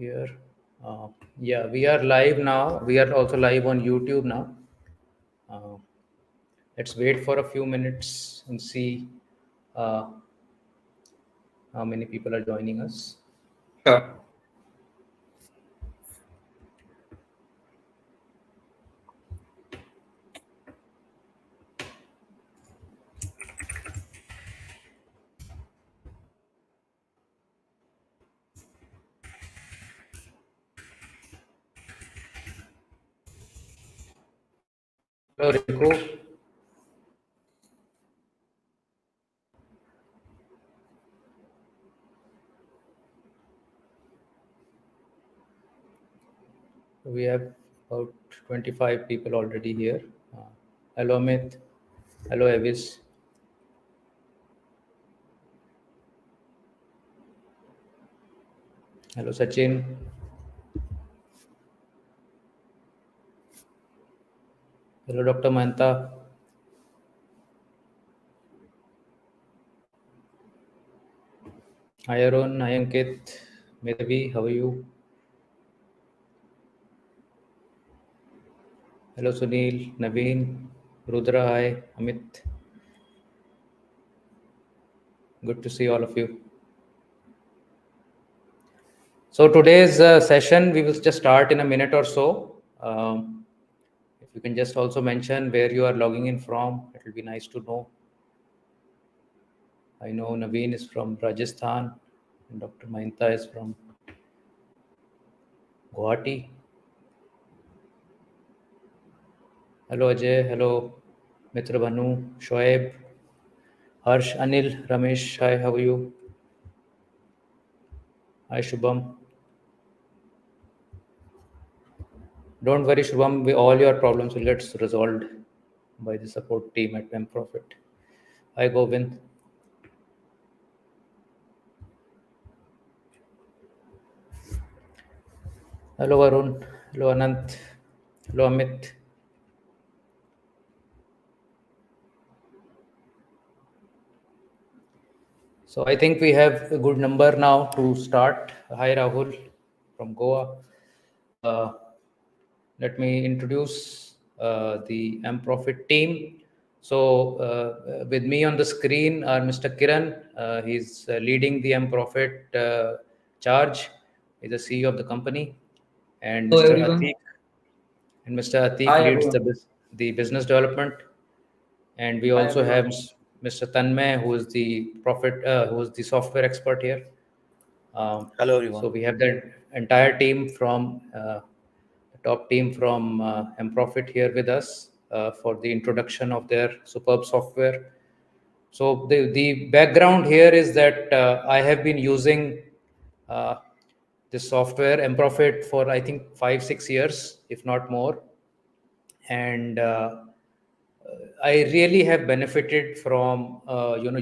here. Yeah, we are live now. We are also live on YouTube now. Let's wait for a few minutes and see uh, how many people are joining us. Sure. Hello, Rico. We have about 25 people already here. Hello, Amit. Hello, Avis. Hello, Sachin. Hello, Dr. Manta. Hi, Arun. Hi, Ankit. Medhavi, how are you? Hello, Sunil, Naveen, Rudra. Hi, Amit. Good to see all of you. So today's session, we will just start in a minute or so. If you can just also mention where you are logging in from, it will be nice to know. I know Naveen is from Rajasthan and Dr. Mahinta is from Guwahati. Hello Ajay, hello Mitra Bhanu, Shoaib, Harsh, Anil, Ramesh. Hi, how are you? Hi Shubham. Don't worry Shubham, all your problems will get resolved by the support team at Mprofit. Hi Govind. Hello Arun. Hello Anant. Hello Amit. So I think we have a good number now to start. Hi Rahul from Goa. Let me introduce the Mprofit team. So with me on the screen are Mr. Kiran. He's leading the Mprofit charge. He's the CEO of the company. And Hello, Mr. everyone. Atik. And Mr. Atik Hi, leads everyone. the business development. And we Hi, also have everyone. Mr. Tanmay, who is the software expert here. Hello, So everyone. we have the entire team from the top team from Mprofit here with us for the introduction of their superb software. So the background here is that I have been using uh, this software Mprofit for I think 5-6 years, if not more, and I really have benefited from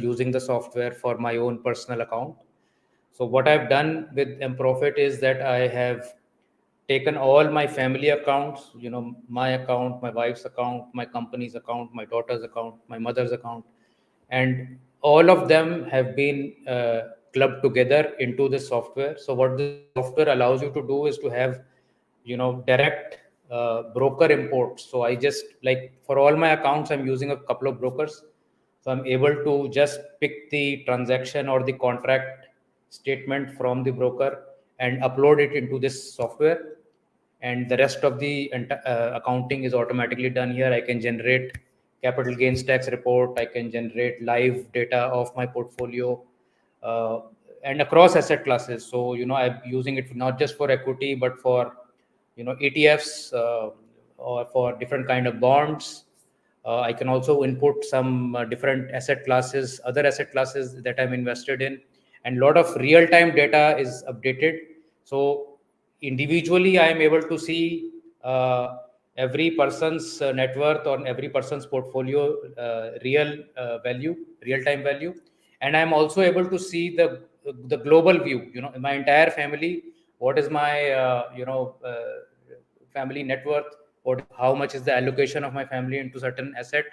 using the software for my own personal account. So what I've done with Mprofit is that I have taken all my family accounts, my account, my wife's account, my company's account, my daughter's account, my mother's account, and all of them have been clubbed together into this software. So what this software allows you to do is to have direct broker imports. So I just, like, for all my accounts I'm using a couple of brokers, so I'm able to just pick the transaction or the contract statement from the broker and upload it into this software, and the rest of the accounting is automatically done here. I can generate capital gains tax report, I can generate live data of my portfolio, uh, and across asset classes. So I'm using it not just for equity but for ETFs, or for different kind of bonds. I can also input some different asset classes, other asset classes that I'm invested in, and a lot of real-time data is updated. So individually, I am able to see every person's net worth or every person's portfolio real-time value, and I'm also able to see the global view. My entire family. What is my family net worth? How much is the allocation of my family into certain asset?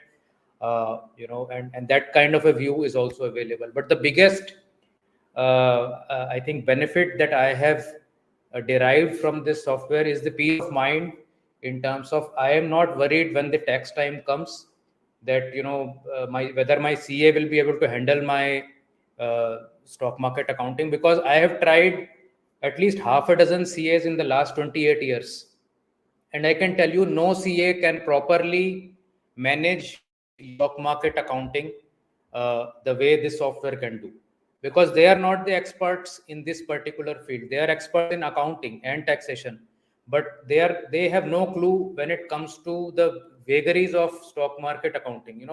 And that kind of a view is also available. But the biggest I think benefit that I have derived from this software is the peace of mind, in terms of I am not worried when the tax time comes that my whether my CA will be able to handle my stock market accounting, because I have tried at least half a dozen CAs in the last 28 years, and I can tell you no CA can properly manage stock market accounting the way this software can do, because they are not the experts in this particular field. They are experts in accounting and taxation, but they have no clue when it comes to the vagaries of stock market accounting.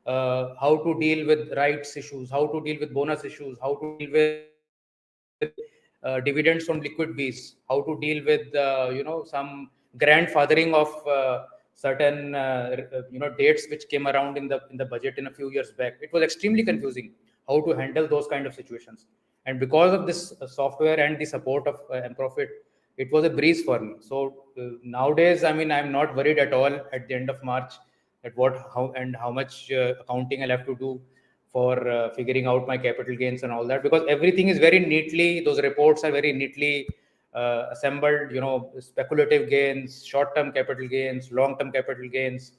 How to deal with rights issues, how to deal with bonus issues, how to deal with dividends from liquid bees, how to deal with some grandfathering of certain dates which came around in the budget in a few years back. It was extremely confusing how to handle those kind of situations. And because of this software and the support of Mprofit, it was a breeze for me. So nowadays, I mean, I'm not worried at all at the end of March at how much accounting I'll have to do for figuring out my capital gains and all that, because everything is very neatly, those reports are very neatly assembled. Speculative gains, short term capital gains, long term capital gains,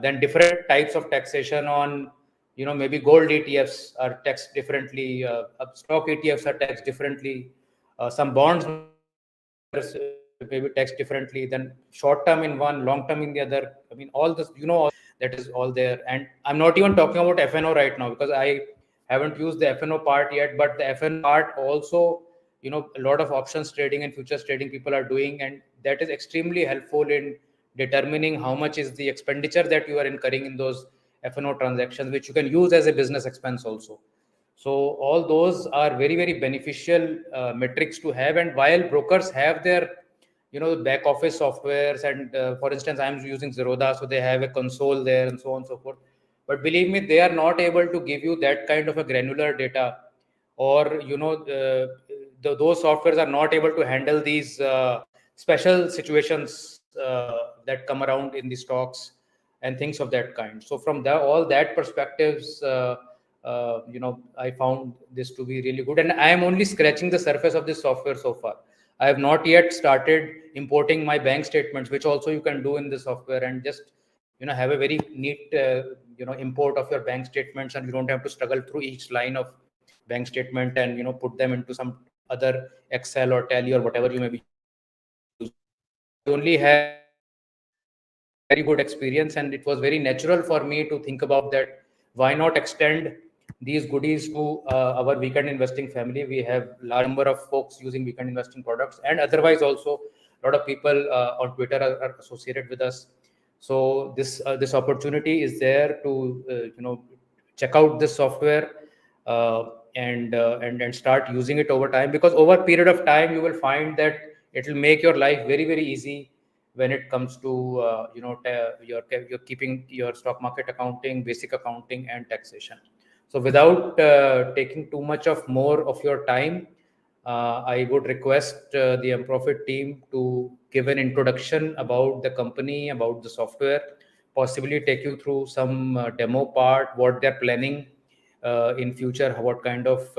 then different types of taxation on, maybe gold ETFs are taxed differently, stock ETFs are taxed differently, some bonds maybe taxed differently, then short term in one, long term in the other. I mean, all this, that is all there. And I'm not even talking about FNO right now, because I haven't used the FNO part yet. But the FNO part also, a lot of options trading and futures trading people are doing, and that is extremely helpful in determining how much is the expenditure that you are incurring in those FNO transactions, which you can use as a business expense also. So all those are very, very beneficial metrics to have. And while brokers have their back office softwares, and for instance, I'm using Zerodha, so they have a console there and so on and so forth. But believe me, they are not able to give you that kind of a granular data, or those softwares are not able to handle these special situations that come around in the stocks and things of that kind. So from all that perspectives, I found this to be really good, and I am only scratching the surface of this software so far. I have not yet started importing my bank statements, which also you can do in the software, and just have a very neat import of your bank statements, and you don't have to struggle through each line of bank statement and put them into some other Excel or Tally or whatever you may be using. So I only have a very good experience, and it was very natural for me to think about that. Why not extend these goodies to our weekend investing family? We have large number of folks using weekend investing products, and otherwise also a lot of people on Twitter are associated with us. So this opportunity is there to check out this software and start using it over time, because over a period of time you will find that it will make your life very, very easy when it comes to you're keeping your stock market accounting, basic accounting, and taxation. So without taking too much of more of your time, I would request the Mprofit team to give an introduction about the company, about the software, possibly take you through some demo part, what they're planning in future, what kind of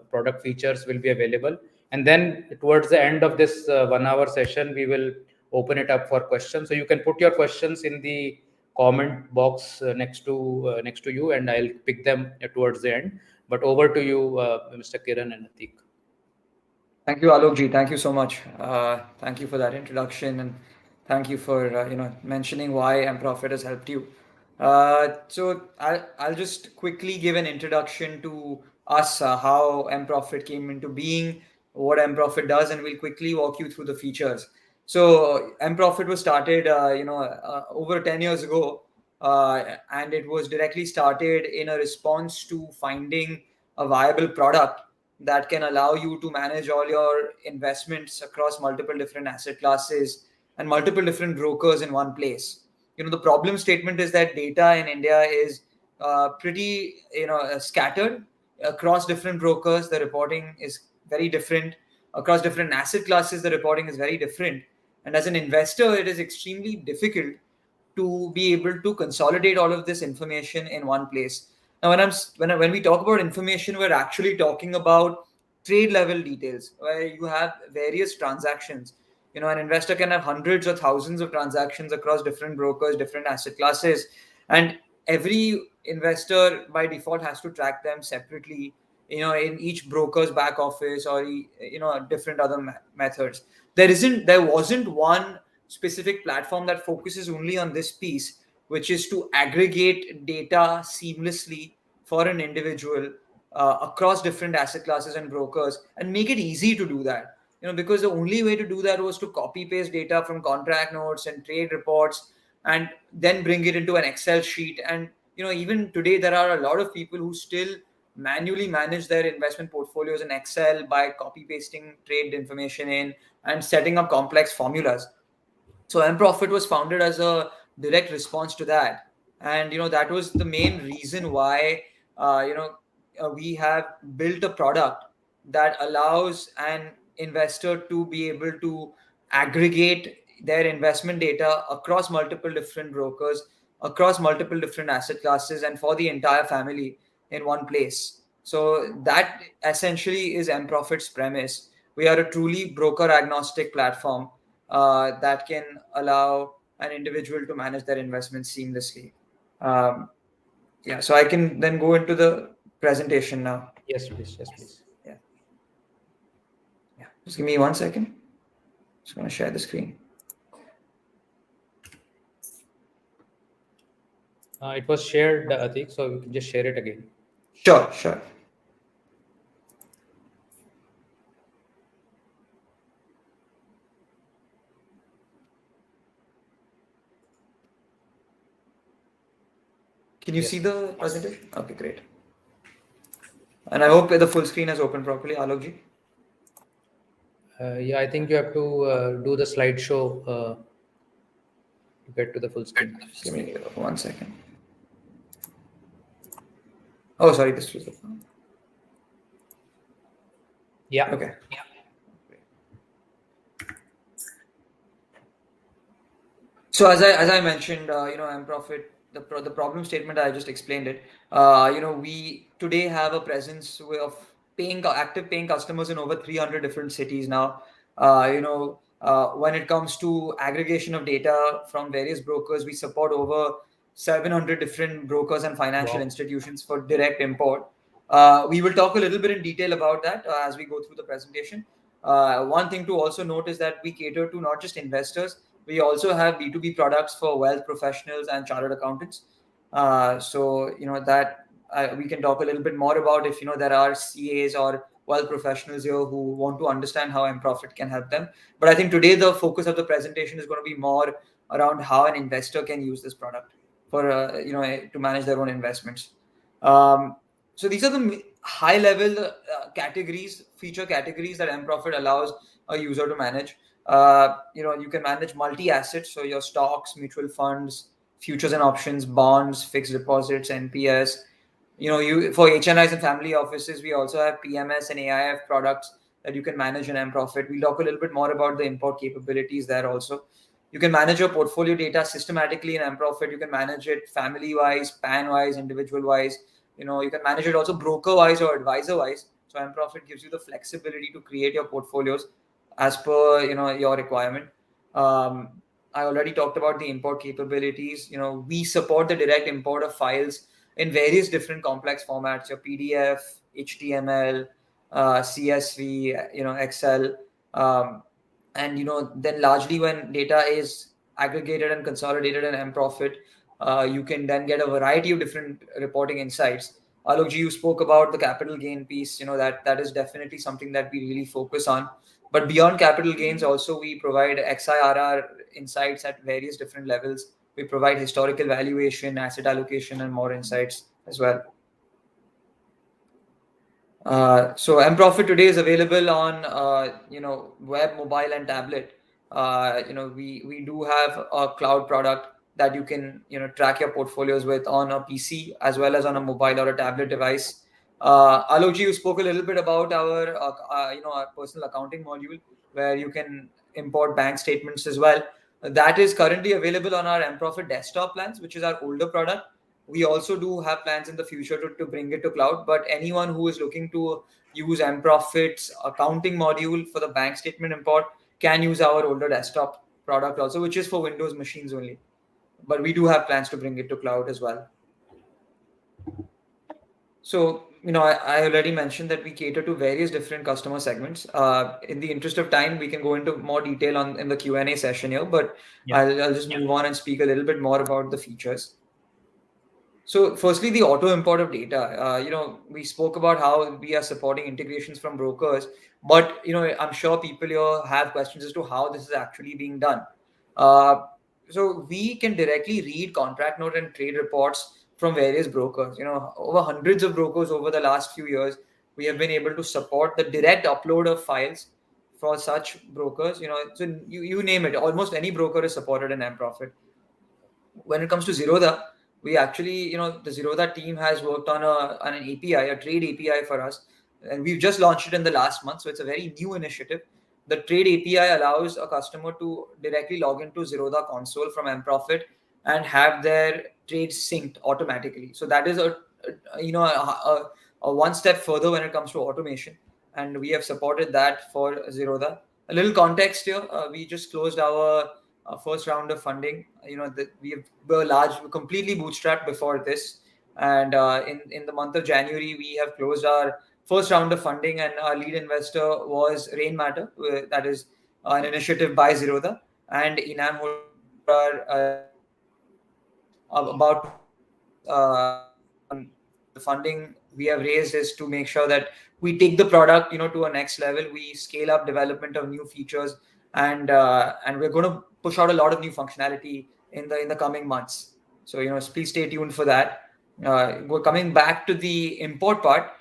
product features will be available. And then towards the end of this 1 hour session, we will open it up for questions. So you can put your questions in the comment box next to you, and I'll pick them towards the end. But over to you, Mr. Kiran and Atik. Thank you, Alokji. Thank you so much. Thank you for that introduction, and thank you for mentioning why Mprofit has helped you. So I'll just quickly give an introduction to us, how Mprofit came into being, what Mprofit does, and we'll quickly walk you through the features. So Mprofit was started, over 10 years ago, and it was directly started in a response to finding a viable product that can allow you to manage all your investments across multiple different asset classes and multiple different brokers in one place. The problem statement is that data in India is pretty scattered across different brokers. The reporting is very different across different asset classes. The reporting is very different, and as an investor, it is extremely difficult to be able to consolidate all of this information in one place. Now, when we talk about information, we're actually talking about trade level details where you have various transactions. An investor can have hundreds or thousands of transactions across different brokers, different asset classes, and every investor by default has to track them separately, in each broker's back office or different other methods. There wasn't one specific platform that focuses only on this piece, which is to aggregate data seamlessly for an individual across different asset classes and brokers, and make it easy to do that. Because the only way to do that was to copy paste data from contract notes and trade reports, and then bring it into an Excel sheet. And even today there are a lot of people who still manually manage their investment portfolios in Excel by copy pasting trade information in and setting up complex formulas. So Mprofit was founded as a direct response to that, and that was the main reason why we have built a product that allows an investor to be able to aggregate their investment data across multiple different brokers, across multiple different asset classes, and for the entire family in one place. So that essentially is Mprofit's premise. We are a truly broker agnostic platform that can allow an individual to manage their investments seamlessly. Yeah, so I can then go into the presentation now. Yes, please. Yes, please. Yeah. Yeah. Just give me 1 second. Just going to share the screen. It was shared, Atik, so we can just share it again. Sure. Can you Yes. see the presentation? Okay, great. And I hope the full screen is open properly, Alokji. Yeah, I think you have to do the slideshow to get to the full screen. Just give me 1 second. Oh, sorry, this was the phone. Yeah. Okay. So as I mentioned, Mprofit, the problem statement I just explained it. We today have a presence of active paying customers in over 300 different cities now. When it comes to aggregation of data from various brokers, we support over 700 different brokers and financial Wow. institutions for direct import. We will talk a little bit in detail about that as we go through the presentation. One thing to also note is that we cater to not just investors. We also have B2B products for wealth professionals and chartered accountants. So that we can talk a little bit more about if there are CAs or wealth professionals here who want to understand how Mprofit can help them. But I think today the focus of the presentation is going to be more around how an investor can use this product for to manage their own investments. So these are the high level feature categories that Mprofit allows a user to manage. You can manage multi assets, so your stocks, mutual funds, futures and options, bonds, fixed deposits, NPS. You for HNIs and family offices, we also have PMS and AIF products that you can manage in Mprofit. We'll talk a little bit more about the import capabilities there also. You can manage your portfolio data systematically in Mprofit. You can manage it family wise, PAN wise, individual wise. You can manage it also broker wise or advisor wise. So Mprofit gives you the flexibility to create your portfolios as per your requirement. I already talked about the import capabilities. We support the direct import of files in various different complex formats: your PDF, HTML, CSV, Excel, and then largely when data is aggregated and consolidated in Mprofit, you can then get a variety of different reporting insights. Alokji, you spoke about the capital gain piece. That is definitely something that we really focus on. But beyond capital gains, also we provide XIRR insights at various different levels. We provide historical valuation, asset allocation, and more insights as well. So Mprofit today is available on web, mobile, and tablet. We do have a cloud product that you can track your portfolios with on a PC as well as on a mobile or a tablet device. Alokji, you spoke a little bit about our our personal accounting module where you can import bank statements as well. That is currently available on our Mprofit desktop plans, which is our older product. We also do have plans in the future to bring it to cloud, but anyone who is looking to use Mprofit's accounting module for the bank statement import can use our older desktop product also, which is for Windows machines only. But we do have plans to bring it to cloud as well. So, I already mentioned that we cater to various different customer segments. In the interest of time, we can go into more detail on in the Q&A session here, but Yeah. I'll just move on and speak a little bit more about the features. So, firstly, the auto import of data. We spoke about how we are supporting integrations from brokers, but I'm sure people here have questions as to how this is actually being done. Uh, so we can directly read contract note and trade reports from various brokers. Over hundreds of brokers over the last few years, we have been able to support the direct upload of files for such brokers. So you name it, almost any broker is supported in Mprofit. When it comes to Zerodha, we actually, the Zerodha team has worked on an API, a trade API for us, and we've just launched it in the last month. So it's a very new initiative. The trade API allows a customer to directly log into Zerodha console from Mprofit and have their trades synced automatically. So that is a one step further when it comes to automation, and we have supported that for Zerodha. A little context here: we just closed our first round of funding. We're completely bootstrapped before this, and in the month of January, we have closed our first round of funding, and our lead investor was Rain Matter, that is an initiative by Zerodha, and Enam Holdings for our remaining funding. About 2 months the funding we have raised is to make sure that we take the product to a next level. We scale up development of new features, and we're going to push out a lot of new functionality in the coming months. So please stay tuned for that. We're coming back to the import part.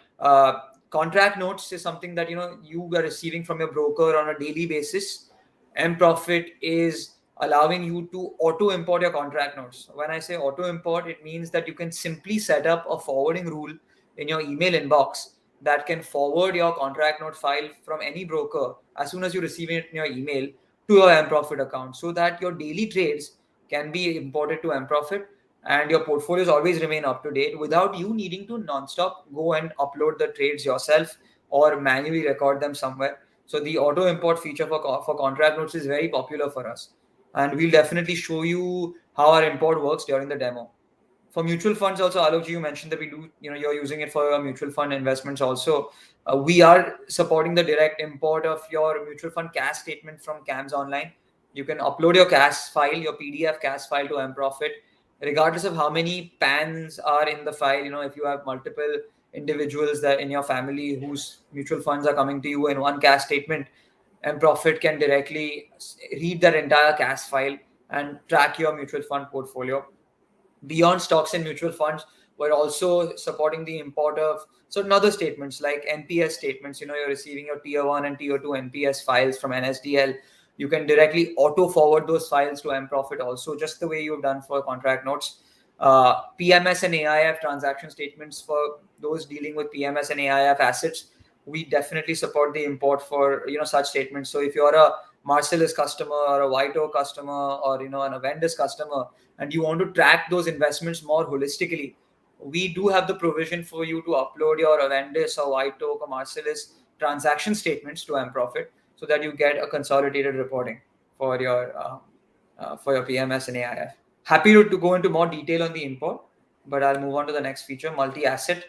Contract notes is something that you are receiving from your broker on a daily basis. Mprofit is allowing you to auto import your contract notes. When I say auto import, it means that you can simply set up a forwarding rule in your email inbox that can forward your contract note file from any broker as soon as you receive it in your email to your Mprofit account, so that your daily trades can be imported to Mprofit and your portfolios always remain up to date without you needing to non-stop go and upload the trades yourself or manually record them somewhere. So the auto import feature for contract notes is very popular for us, and we'll definitely show you how our import works during the demo. For mutual funds also, Alok ji, you mentioned that we do, you're using it for your mutual fund investments also. We are supporting the direct import of your mutual fund cash statement from CAMS Online. You can upload your cash file, your PDF cash file to Mprofit, regardless of how many PANs are in the file. If you have multiple individuals that in your family whose mutual funds are coming to you in one cash statement, Mprofit can directly read that entire cash file and track your mutual fund portfolio. Beyond stocks and mutual funds, we're also supporting the import of certain other statements like NPS statements. You're receiving your tier 1 and tier 2 NPS files from NSDL. You can directly auto forward those files to Mprofit also, just the way you've done for contract notes. PMS and AIF transaction statements for those dealing with PMS and AIF assets, we definitely support the import for such statements. So if you're a Marcellus customer or a White customer or an Avendus customer, and you want to track those investments more holistically, we do have the provision for you to upload your Avendus or White or Marcellus transaction statements to Mprofit, so that you get a consolidated reporting for your PMS and AIF. Happy to go into more detail on the import, but I'll move on to the next feature, multi-asset.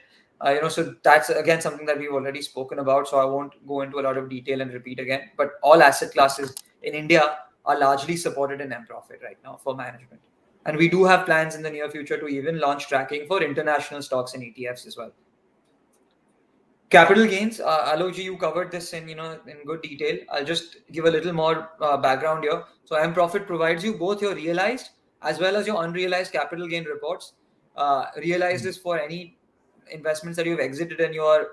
So that's again something that we've already spoken about, so I won't go into a lot of detail and repeat again. But all asset classes in India are largely supported in Mprofit right now for management. And we do have plans in the near future to even launch tracking for international stocks and ETFs as well. Capital gains, Alok ji, you covered this in good detail. I'll just give a little more background here. So Mprofit provides you both your realized as well as your unrealized capital gain reports. Realized is for any investments that you've exited and you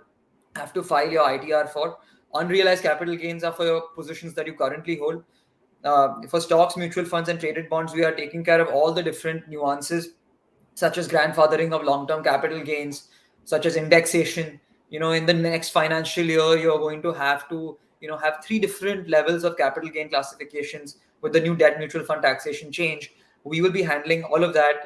have to file your ITR for. Unrealized capital gains are for your positions that you currently hold. For stocks, mutual funds, and traded bonds, we are taking care of all the different nuances, such as grandfathering of long-term capital gains, such as indexation. In the next financial year, you're going to have have three different levels of capital gain classifications with the new debt mutual fund taxation change. We will be handling all of that.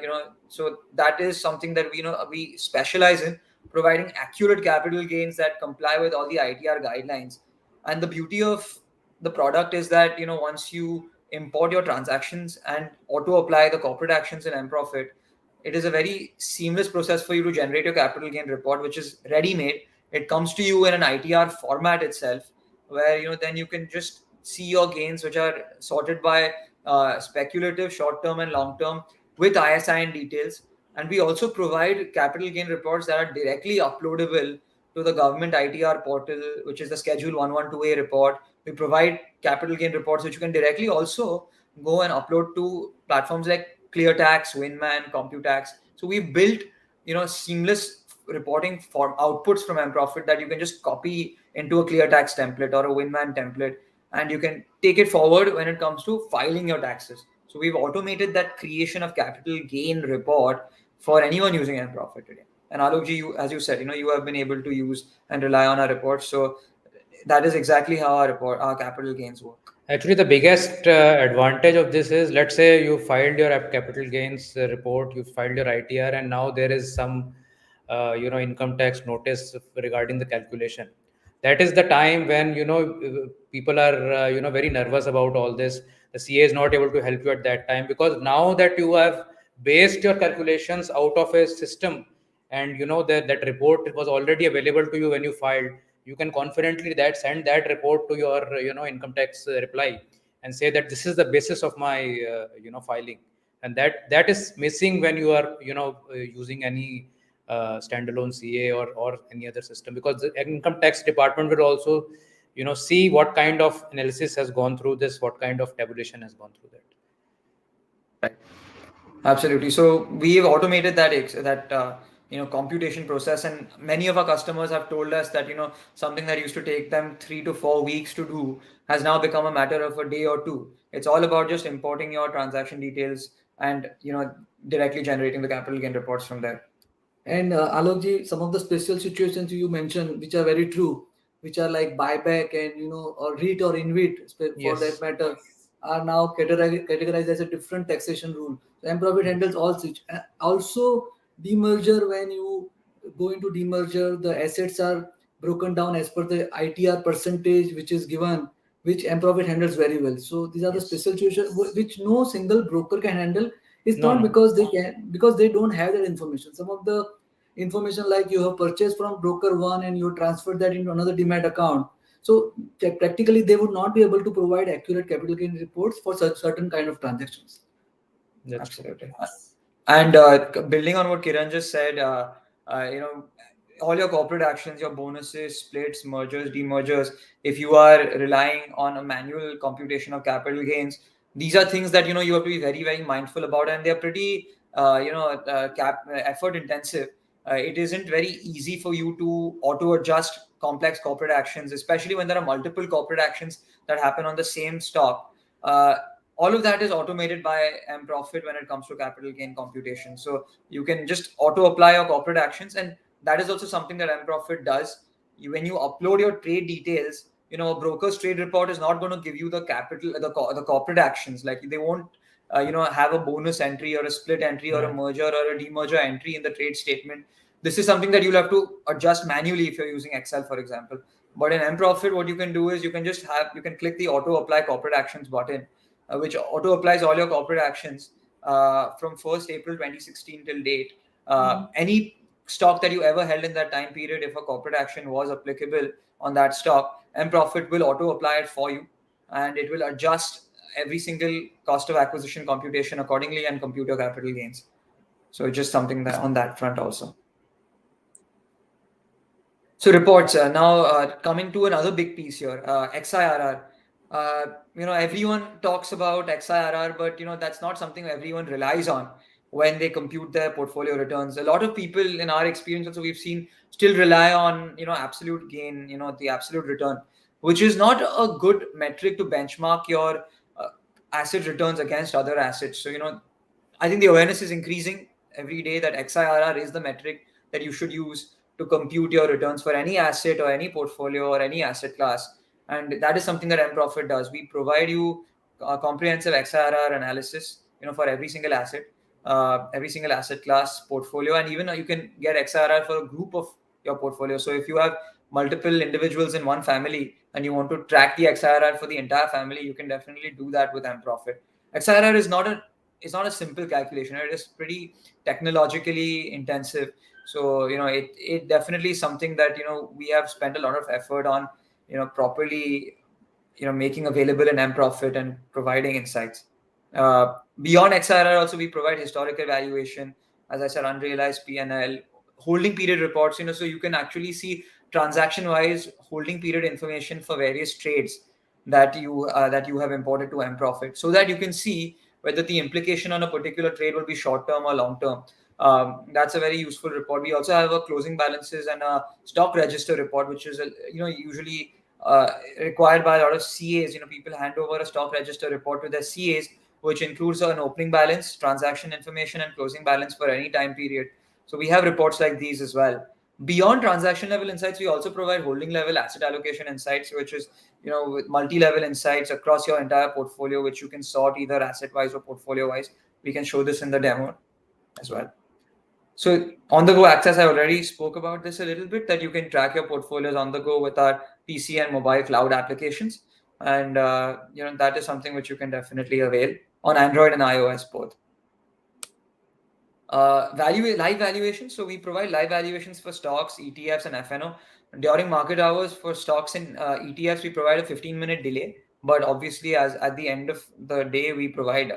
So that is something that we specialize in. providing accurate capital gains that comply with all the ITR guidelines. And the beauty of the product is that, once you import your transactions and auto apply the corporate actions in Mprofit, it is a very seamless process for you to generate your capital gain report, which is ready made. It comes to you in an ITR format itself, where then you can just see your gains, which are sorted by speculative, short term, and long term, with ISIN details. And we also provide capital gain reports that are directly uploadable to the government ITR portal, which is the Schedule 112A report. We provide capital gain reports which you can directly also go and upload to platforms like ClearTax, Winman, Computax. So we built, seamless reporting for outputs from Mprofit that you can just copy into a ClearTax template or a Winman template, and you can take it forward when it comes to filing your taxes. So we've automated that creation of capital gain report for anyone using Mprofit today. And Alokji, as you said, you have been able to use and rely on our reports. So that is exactly how our capital gains work. Actually, the biggest advantage of this is, let's say you filed your capital gains report, you filed your ITR, and now there is some, income tax notice regarding the calculation. That is the time when people are very nervous about all this. The CA is not able to help you at that time, because now that you have based your calculations out of a system, and that report was already available to you when you filed, you can confidently that send that report to your income tax reply, and say that this is the basis of my filing. And that is missing when you are using any standalone CA, or any other system, because the income tax department will also see what kind of analysis has gone through this, what kind of tabulation has gone through that. Right. Absolutely. So we have automated that computation process, and many of our customers have told us that something that used to take them 3 to 4 weeks to do has now become a matter of a day or two. It's all about just importing your transaction details and directly generating the capital gain reports from there. And Alokji, some of the special situations you mentioned, which are very true, which are like buyback and or REIT or InvIT, for that Yes. matter, are now categorized as a different taxation rule. So Mprofit handles all such. Also, demerger, when you go into demerger, the assets are broken down as per the ITR percentage which is given, which Mprofit handles very well. So these are the Yes. special situations which no single broker can handle. It's No, not no. because they don't have that information. Some of the information, like you have purchased from broker one and you transferred that into another demat account, so practically they would not be able to provide accurate capital gain reports for such certain kind of transactions. That's true. Absolutely. And building on what Kiran just said, all your corporate actions, your bonuses, splits, mergers, demergers, if you are relying on a manual computation of capital gains, these are things that you have to be very, very mindful about, and they're pretty effort intensive. It isn't very easy for you to auto adjust complex corporate actions, especially when there are multiple corporate actions that happen on the same stock. All of that is automated by Mprofit when it comes to capital gain computation. So you can just auto apply your corporate actions, and that is also something that Mprofit does. When you upload your trade details, a broker's trade report is not going to give you the the corporate actions. Like, they won't have a bonus entry or a split entry or a merger or a demerger entry in the trade statement. This is something that you'll have to adjust manually if you're using Excel, for example. But in Mprofit, what you can do is you can click the auto apply corporate actions button, which auto applies all your corporate actions from 1st April 2016 till date. Any stock that you ever held in that time period, if a corporate action was applicable on that stock, Mprofit will auto apply it for you, and it will adjust every single cost of acquisition computation accordingly and compute your capital gains. So just something that on that front also. So reports, now coming to another big piece here, XIRR. Everyone talks about XIRR, but that's not something everyone relies on when they compute their portfolio returns. A lot of people, in our experience also, we've seen, still rely on absolute gain, the absolute return, which is not a good metric to benchmark your asset returns against other assets. So I think the awareness is increasing every day that XIRR is the metric that you should use to compute your returns for any asset or any portfolio or any asset class. And that is something that Mprofit does. We provide you a comprehensive XIRR analysis, for every single asset. every single asset class portfolio, and even you can get XIRR for a group of your portfolio. So if you have multiple individuals in one family and you want to track the XIRR for the entire family, you can definitely do that with Mprofit. XIRR is not a simple calculation. It is pretty technologically intensive. So it definitely is something that we have spent a lot of effort on properly making available in Mprofit and providing insights. Beyond XIRR, also we provide historical valuation, as I said, unrealized P&L, holding period reports. So you can actually see transaction-wise holding period information for various trades that you have imported to Mprofit, so that you can see whether the implication on a particular trade will be short-term or long-term. That's a very useful report. We also have a closing balances and a stock register report, which is usually required by a lot of CAs. People hand over a stock register report to their CAs, which includes an opening balance, transaction information, and closing balance for any time period. So we have reports like these as well. Beyond transaction level insights, we also provide holding level asset allocation insights, which is with multi-level insights across your entire portfolio, which you can sort either asset wise or portfolio wise. We can show this in the demo as well. So on the go access, I already spoke about this a little bit, that you can track your portfolios on the go with our PC and mobile cloud applications. And that is something which you can definitely avail on Android and iOS both. Live valuations. So we provide live valuations for stocks, ETFs, and FNO. During market hours for stocks and ETFs, we provide a 15-minute delay. But obviously, as at the end of the day, we provide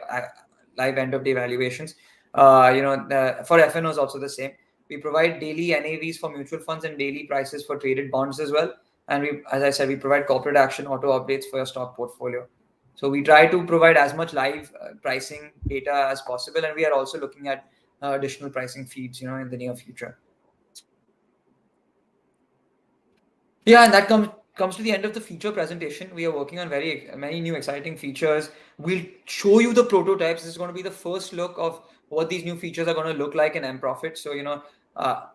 live end of day valuations. For FNOs also the same. We provide daily NAVs for mutual funds and daily prices for traded bonds as well. And as I said, we provide corporate action auto updates for your stock portfolio. So we try to provide as much live pricing data as possible, and we are also looking at additional pricing feeds, in the near future. Yeah, and that comes to the end of the feature presentation. We are working on many new exciting features. We'll show you the prototypes. This is going to be the first look of what these new features are going to look like in Mprofit. So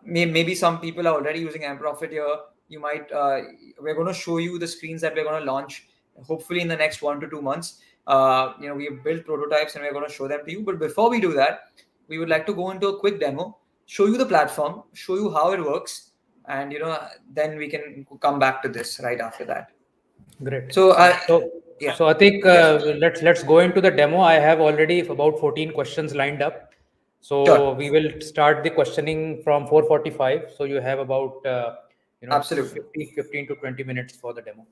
maybe some people are already using Mprofit here. We're going to show you the screens that we're going to launch hopefully in the next 1 to 2 months. We have built prototypes and we're going to show them to you. But before we do that, we would like to go into a quick demo, show you the platform, show you how it works, and then we can come back to this right after that. Great. So yeah. So I think let's go into the demo. I have already about 14 questions lined up. So sure. We will start the questioning from 4:45. So you have about Absolutely. 15 to 20 minutes for the demo.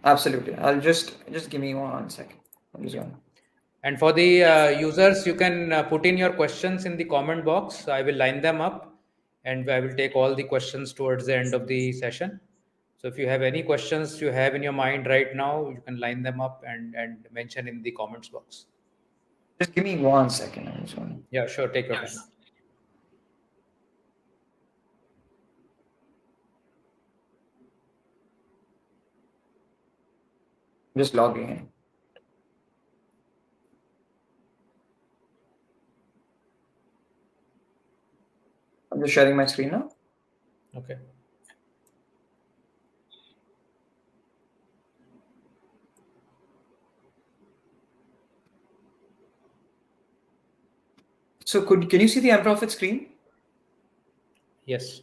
Absolutely. I'll just give me 1 second. I'm just going. And for the users, you can put in your questions in the comment box. I will line them up and I will take all the questions towards the end of the session. So if you have any questions you have in your mind right now, you can line them up and mention in the comments box. Just give me 1 second. I'm just going. Yeah, sure. Take your time. Just logging in. I'm just sharing my screen now. Okay. So can you see the Mprofit screen? Yes.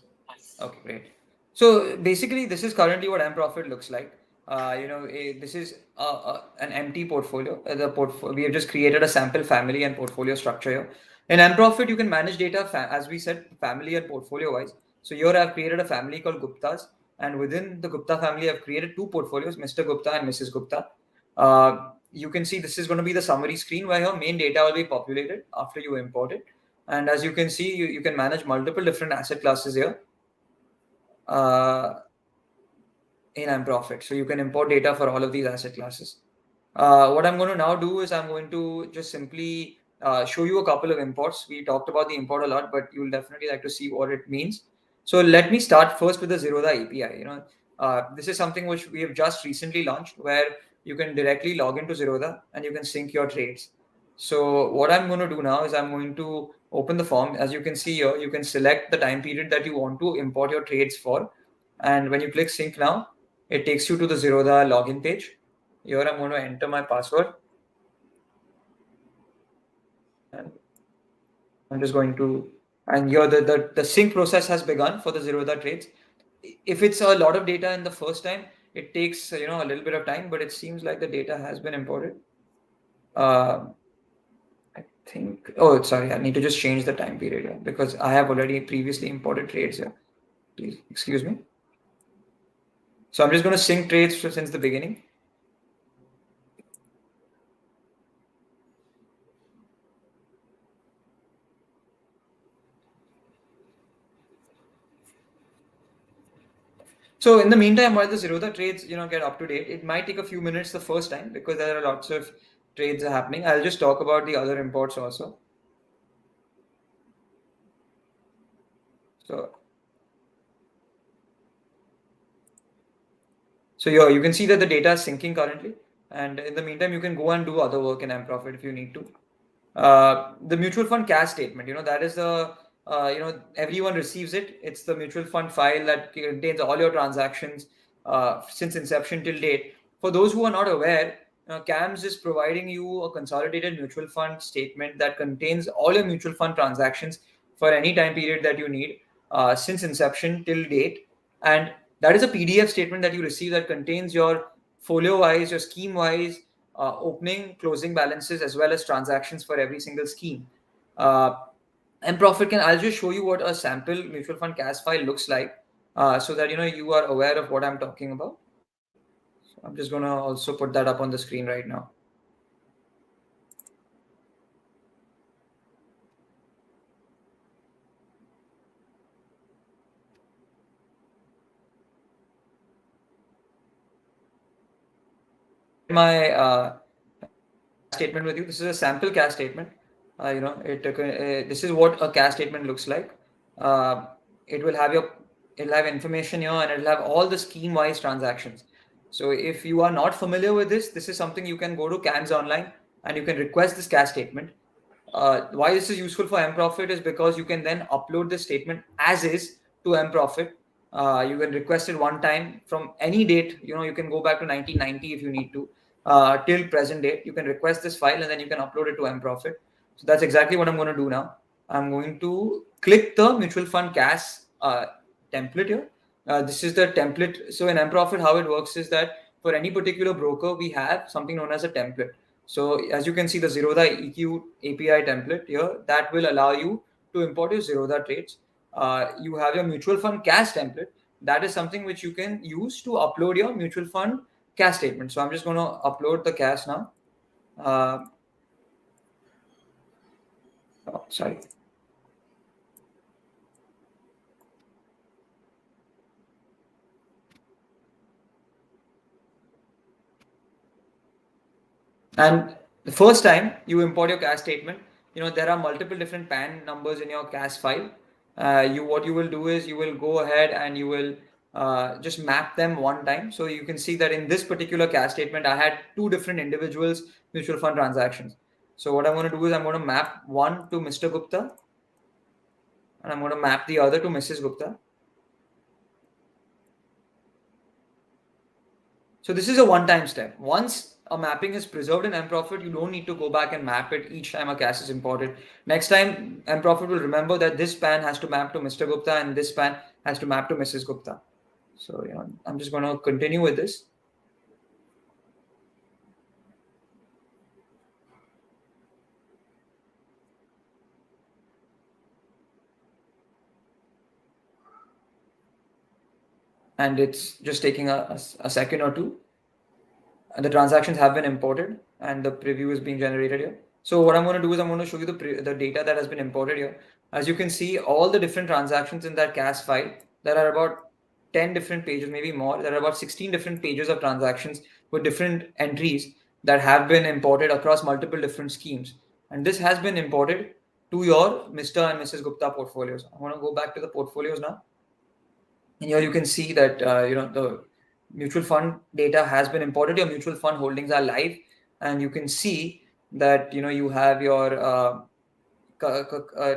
Okay, great. So basically, this is currently what Mprofit looks like. This is an empty portfolio. We have just created a sample family and portfolio structure here. In Mprofit, you can manage data, as we said, family and portfolio wise. So here I've created a family called Guptas, and within the Gupta family, I've created 2 portfolios, Mr. Gupta and Mrs. Gupta. You can see this is going to be the summary screen where your main data will be populated after you import it. And as you can see, you can manage multiple different asset classes here in Mprofit. So you can import data for all of these asset classes. What I'm going to now do is I'm going to just simply show you a couple of imports. We talked about the import a lot, but you'll definitely like to see what it means. So let me start first with the Zerodha API. This is something which we have just recently launched, where you can directly log into Zerodha and you can sync your trades. So what I'm going to do now is I'm going to open the form. As you can see here, you can select the time period that you want to import your trades for. And when you click sync now, it takes you to the Zerodha login page. Here I'm going to enter my password. And I'm just going to, and here the sync process has begun for the Zerodha trades. If it's a lot of data in the first time, it takes a little bit of time, but it seems like the data has been imported. I think, oh, sorry, I need to just change the time period here because I have already previously imported trades here. Please excuse me. So I'm just going to sync trades since the beginning. So in the meantime, while the Zerodha trades, get up to date, it might take a few minutes the first time because there are lots of trades are happening. I'll just talk about the other imports also. So here you can see that the data is syncing currently, and in the meantime, you can go and do other work in Mprofit if you need to. The mutual fund cash statement, that is the everyone receives it. It's the mutual fund file that contains all your transactions since inception till date. For those who are not aware, CAMS is providing you a consolidated mutual fund statement that contains all your mutual fund transactions for any time period that you need since inception till date. And that is a PDF statement that you receive that contains your folio wise, your scheme wise, opening, closing balances, as well as transactions for every single scheme. Mprofit I'll just show you what a sample mutual fund cash file looks like so that you are aware of what I'm talking about. So I'm just going to also put that up on the screen right now. My statement with you. This is a sample cash statement. This is what a cash statement looks like. It will have it'll have information here, and it'll have all the scheme-wise transactions. So if you are not familiar with this is something you can go to CAMS online and you can request this cash statement. Why this is useful for Mprofit is because you can then upload the statement as is to Mprofit. You can request it one time from any date. You can go back to 1990 if you need to. Till present date, you can request this file and then you can upload it to Mprofit. So that's exactly what I'm going to do now. I'm going to click the mutual fund cash template here. This is the template. So in Mprofit, how it works is that for any particular broker, we have something known as a template. So as you can see, the Zerodha EQ API template here, that will allow you to import your Zerodha trades. You have your mutual fund cash template. That is something which you can use to upload your mutual fund cash statement. So I'm just going to upload the cash now. Sorry. And the first time you import your cash statement, there are multiple different PAN numbers in your cash file. What you will do is you will go ahead and you will just map them one time. So you can see that in this particular cash statement, I had two different individuals mutual fund transactions. So what I'm going to do is I'm going to map one to Mr. Gupta and I'm going to map the other to Mrs. Gupta. So this is a one-time step. Once a mapping is preserved in Mprofit, you don't need to go back and map it each time a cash is imported. Next time, Mprofit will remember that this PAN has to map to Mr. Gupta and this PAN has to map to Mrs. Gupta. So I'm just going to continue with this. And it's just taking a second or two. And the transactions have been imported and the preview is being generated here. So what I'm going to do is I'm going to show you the data that has been imported here. As you can see, all the different transactions in that cash file, there are about 10 different pages, maybe more. There are about 16 different pages of transactions with different entries that have been imported across multiple different schemes. And this has been imported to your Mr. and Mrs. Gupta portfolios. I want to go back to the portfolios now. And here you can see that, the mutual fund data has been imported. Your mutual fund holdings are live. And you can see that, you have your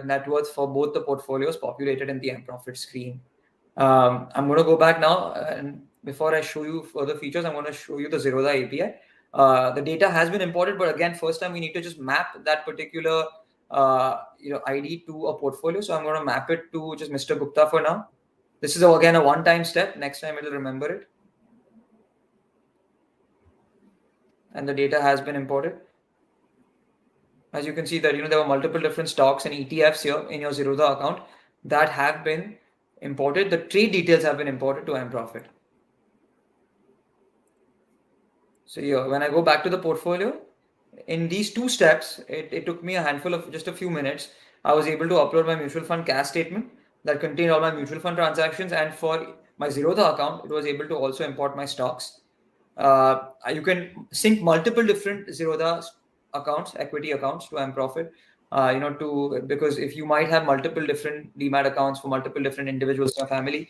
net worth for both the portfolios populated in the Mprofit screen. I'm going to go back now. And before I show you further features, I'm going to show you the Zerodha API. The data has been imported, but again, first time we need to just map that particular ID to a portfolio. So I'm going to map it to just Mr. Gupta for now. This is again a one-time step. Next time it'll remember it. And the data has been imported. As you can see that there were multiple different stocks and ETFs here in your Zerodha account that have been imported. The trade details have been imported to Mprofit. So here, when I go back to the portfolio, in these two steps, it took me a handful of just a few minutes. I was able to upload my mutual fund cash statement that contained all my mutual fund transactions, and for my Zerodha account, it was able to also import my stocks. You can sync multiple different Zerodha accounts, equity accounts to Mprofit. Because if you might have multiple different demat accounts for multiple different individuals in your family,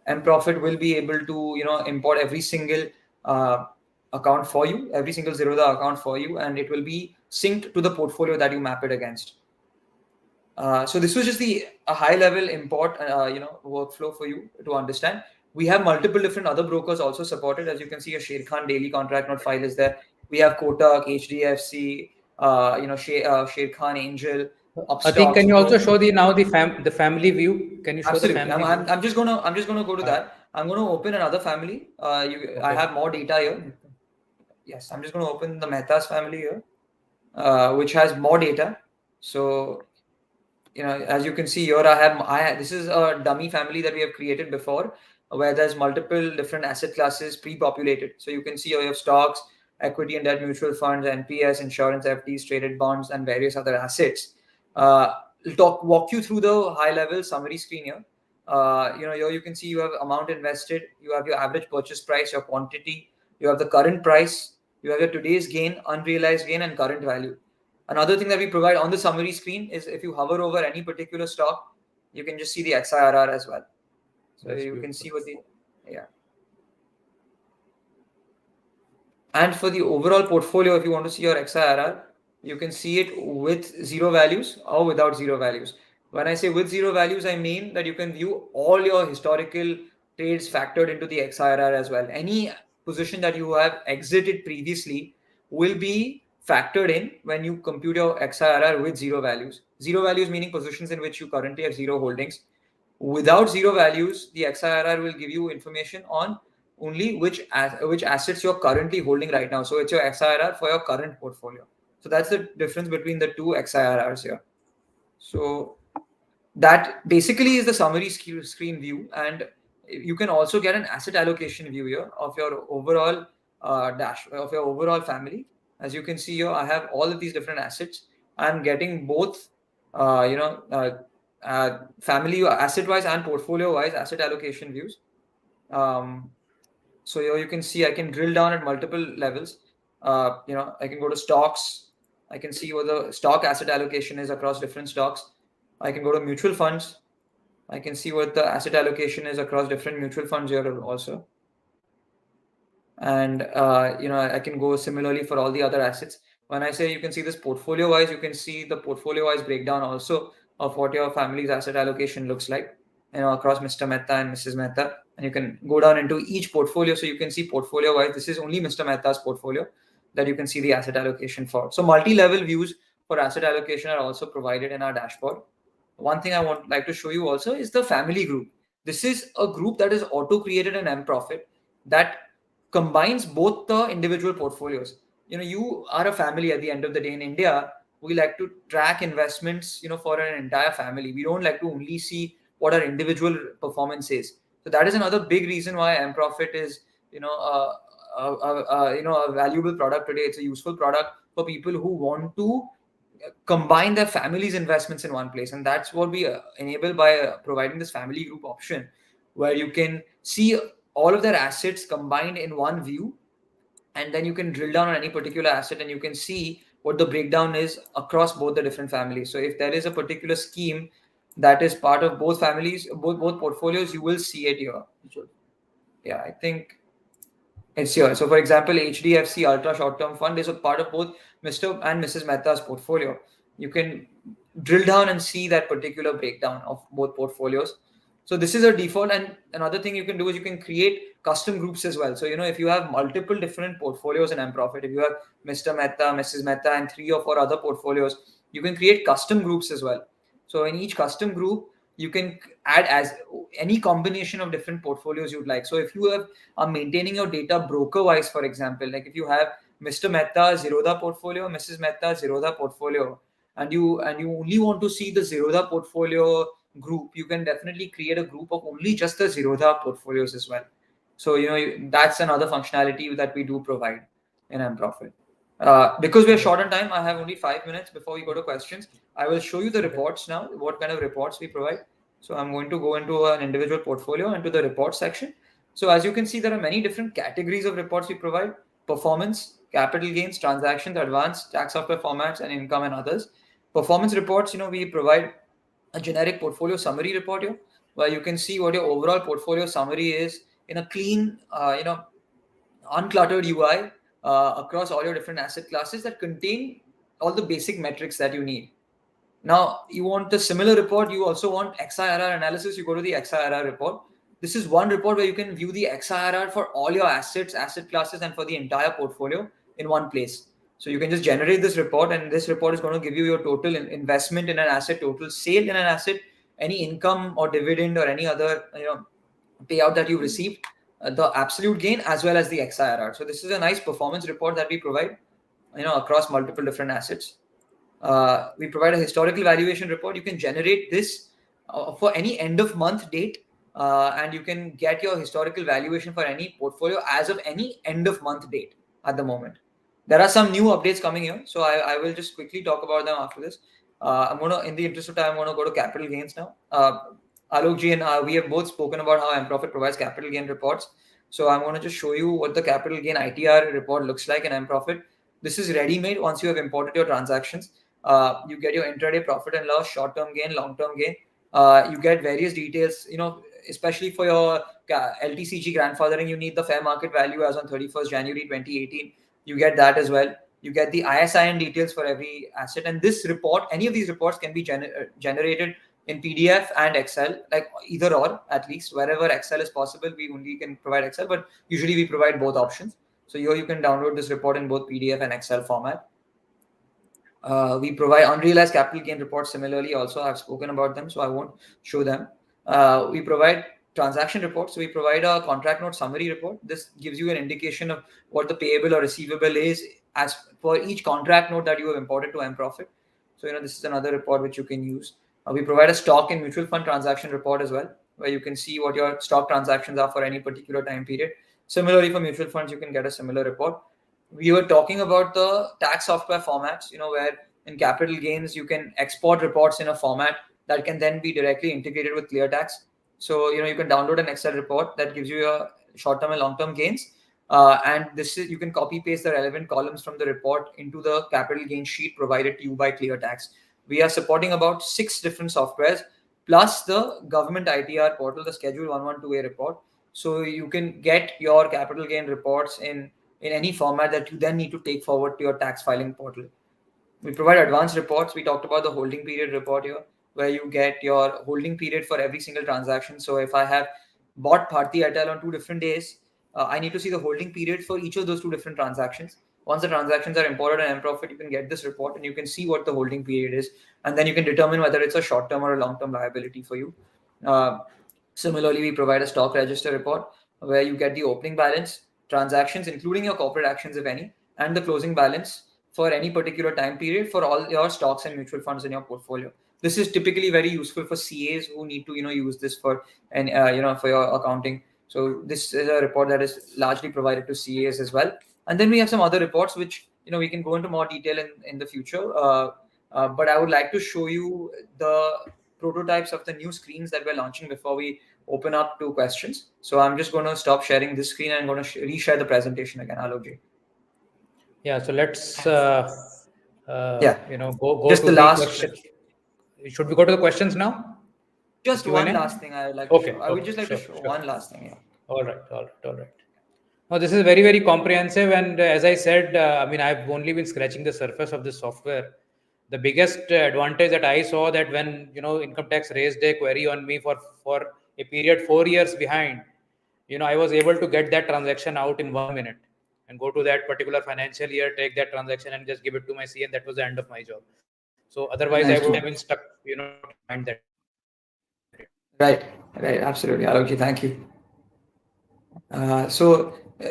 Mprofit will be able to import every single account for you, every single Zerodha account for you, and it will be synced to the portfolio that you map it against. So this was just a high level import workflow for you to understand. We have multiple different other brokers also supported. As you can see, a Sher Khan daily contract note file is there. We have Kotak, HDFC, Sher Khan Angel, I think, Upstocks. can you also show the family view? Can you show the Absolutely. family view? I'm just gonna go to that. I'm gonna open another family. I have more data here. Yes, I'm just gonna open the Mehta's family here, which has more data. So as you can see here, this is a dummy family that we have created before, where there's multiple different asset classes pre-populated. So you can see here you have stocks, equity and debt mutual funds, NPS, insurance, FDs, traded bonds, and various other assets. Walk you through the high level summary screen here. Here you can see you have amount invested, you have your average purchase price, your quantity, you have the current price, you have your today's gain, unrealized gain, and current value. Another thing that we provide on the summary screen is if you hover over any particular stock, you can just see the XIRR as well. So That's you beautiful. can see And for the overall portfolio, if you want to see your XIRR, you can see it with zero values or without zero values. When I say with zero values, I mean that you can view all your historical trades factored into the XIRR as well. Any position that you have exited previously will be factored in when you compute your XIRR with zero values. Zero values meaning positions in which you currently have zero holdings. Without zero values, the XIRR will give you information on only which assets you're currently holding right now. So it's your XIRR for your current portfolio. So that's the difference between the two XIRRs here. So that basically is the summary screen view, and you can also get an asset allocation view here of your overall of your overall family. As you can see here, I have all of these different assets. I'm getting both family asset wise and portfolio wise asset allocation views. So here you can see I can drill down at multiple levels. I can go to stocks. I can see what the stock asset allocation is across different stocks. I can go to mutual funds. I can see what the asset allocation is across different mutual funds here also. And I can go similarly for all the other assets. When I say you can see this portfolio wise, you can see the portfolio wise breakdown also of what your family's asset allocation looks like, across Mr. Mehta and Mrs. Mehta. And you can go down into each portfolio, so you can see portfolio wise. This is only Mr. Mehta's portfolio that you can see the asset allocation for. So multi-level views for asset allocation are also provided in our dashboard. One thing I would like to show you also is the family group. This is a group that is auto-created in Mprofit that combines both the individual portfolios. You are a family at the end of the day. In India, we like to track investments, for an entire family. We don't like to only see what our individual performance is. So that is another big reason why Mprofit is, a valuable product today. It's a useful product for people who want to combine their family's investments in one place, and that's what we enable by providing this family group option, where you can see all of their assets combined in one view, and then you can drill down on any particular asset and you can see what the breakdown is across both the different families. So if there is a particular scheme that is part of both families, both portfolios, you will see it here. I think it's here. So for example, HDFC Ultra Short Term Fund is a part of both Mr. and Mrs. Mehta's portfolio. You can drill down and see that particular breakdown of both portfolios. So this is a default. And another thing you can do is you can create custom groups as well. So, if you have multiple different portfolios in Mprofit, if you have Mr. Mehta, Mrs. Mehta, and 3 or 4 other portfolios, You can create custom groups as well. So in each custom group, you can add as any combination of different portfolios you'd like. So if you are maintaining your data broker wise, for example, like if you have Mr. Mehta Zerodha portfolio, Mrs. Mehta Zerodha portfolio, and you only want to see the Zerodha portfolio group, you can definitely create a group of only just the Zerodha portfolios as well. So that's another functionality that we do provide in Mprofit. Because we're short on time, I have only 5 minutes before we go to questions. I will show you the reports now, what kind of reports we provide. So I'm going to go into an individual portfolio into the report section. So as you can see, there are many different categories of reports we provide: performance, capital gains, transactions, advanced, tax software formats, and income and others. Performance reports, we provide a generic portfolio summary report here, where you can see what your overall portfolio summary is in a clean, uncluttered UI across all your different asset classes that contain all the basic metrics that you need. Now, you want the similar report, you also want XIRR analysis, you go to the XIRR report. This is one report where you can view the XIRR for all your assets, asset classes, and for the entire portfolio in one place. So you can just generate this report, and this report is going to give you your total investment in an asset, total sale in an asset, any income or dividend or any other payout that you received, the absolute gain as well as the XIRR. So this is a nice performance report that we provide, across multiple different assets. We provide a historical valuation report. You can generate this for any end of month date, and you can get your historical valuation for any portfolio as of any end of month date at the moment. There are some new updates coming here, so I will just quickly talk about them after this. In the interest of time, I'm going to go to capital gains now. Alok ji and we have both spoken about how Mprofit provides capital gain reports. So I'm going to just show you what the capital gain ITR report looks like in Mprofit. This is ready-made once you have imported your transactions. You get your intraday profit and loss, short-term gain, long-term gain. You get various details, especially for your LTCG grandfathering, you need the fair market value as on 31st January 2018. You get that as well. You get the ISIN details for every asset. And this report, any of these reports can be generated in PDF and Excel, like either or, at least wherever Excel is possible, we only can provide Excel, but usually we provide both options. So here you can download this report in both PDF and Excel format. We provide unrealized capital gain reports similarly also. I've spoken about them, so I won't show them. We provide transaction reports. So we provide a contract note summary report. This gives you an indication of what the payable or receivable is as for each contract note that you have imported to Mprofit. So, this is another report which you can use. We provide a stock and mutual fund transaction report as well, where you can see what your stock transactions are for any particular time period. Similarly, for mutual funds, you can get a similar report. We were talking about the tax software formats, where in capital gains, you can export reports in a format that can then be directly integrated with ClearTax. So, you can download an Excel report that gives you your short-term and long-term gains. And you can copy paste the relevant columns from the report into the capital gain sheet provided to you by ClearTax. We are supporting about 6 different softwares, plus the government ITR portal, the Schedule 112A report. So you can get your capital gain reports in any format that you then need to take forward to your tax filing portal. We provide advanced reports. We talked about the holding period report here, where you get your holding period for every single transaction. So if I have bought Bharti Airtel on 2 different days, I need to see the holding period for each of those 2 different transactions. Once the transactions are imported in Mprofit, you can get this report and you can see what the holding period is. And then you can determine whether it's a short-term or a long-term liability for you. Similarly, we provide a stock register report where you get the opening balance, transactions, including your corporate actions, if any, and the closing balance for any particular time period for all your stocks and mutual funds in your portfolio. This is typically very useful for CAs who need to, use this for for your accounting. So this is a report that is largely provided to CAs as well. And then we have some other reports which we can go into more detail in the future. But I would like to show you the prototypes of the new screens that we're launching before we open up to questions. So I'm just going to stop sharing this screen and I'm going to reshare the presentation again, Alok ji. Yeah, so let's go Just to the the last question. Should we go to the questions now? Just Q&A? one last thing I would like to show. I would just like to show sure. one last thing. Yeah. All right. Now, this is very, very comprehensive. And as I said, I've only been scratching the surface of this software. The biggest advantage that I saw that when, income tax raised a query on me for a period 4 years behind, I was able to get that transaction out in 1 minute and go to that particular financial year, take that transaction and just give it to my CA, and that was the end of my job. So otherwise, I Nice. would have been stuck, trying to find that trade. Right, right, absolutely. Alok, thank you.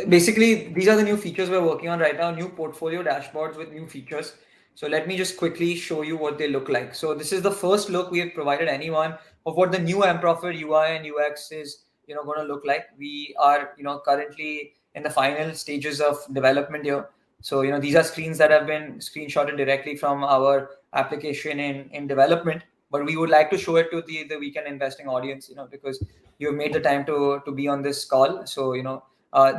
Basically, these are the new features we're working on right now, new portfolio dashboards with new features. So let me just quickly show you what they look like. So this is the first look we have provided anyone of what the new Mprofit UI and UX is, going to look like. We are, currently in the final stages of development here. So, these are screens that have been screenshotted directly from our application in development, but we would like to show it to the weekend investing audience, because you have made the time to be on this call. So,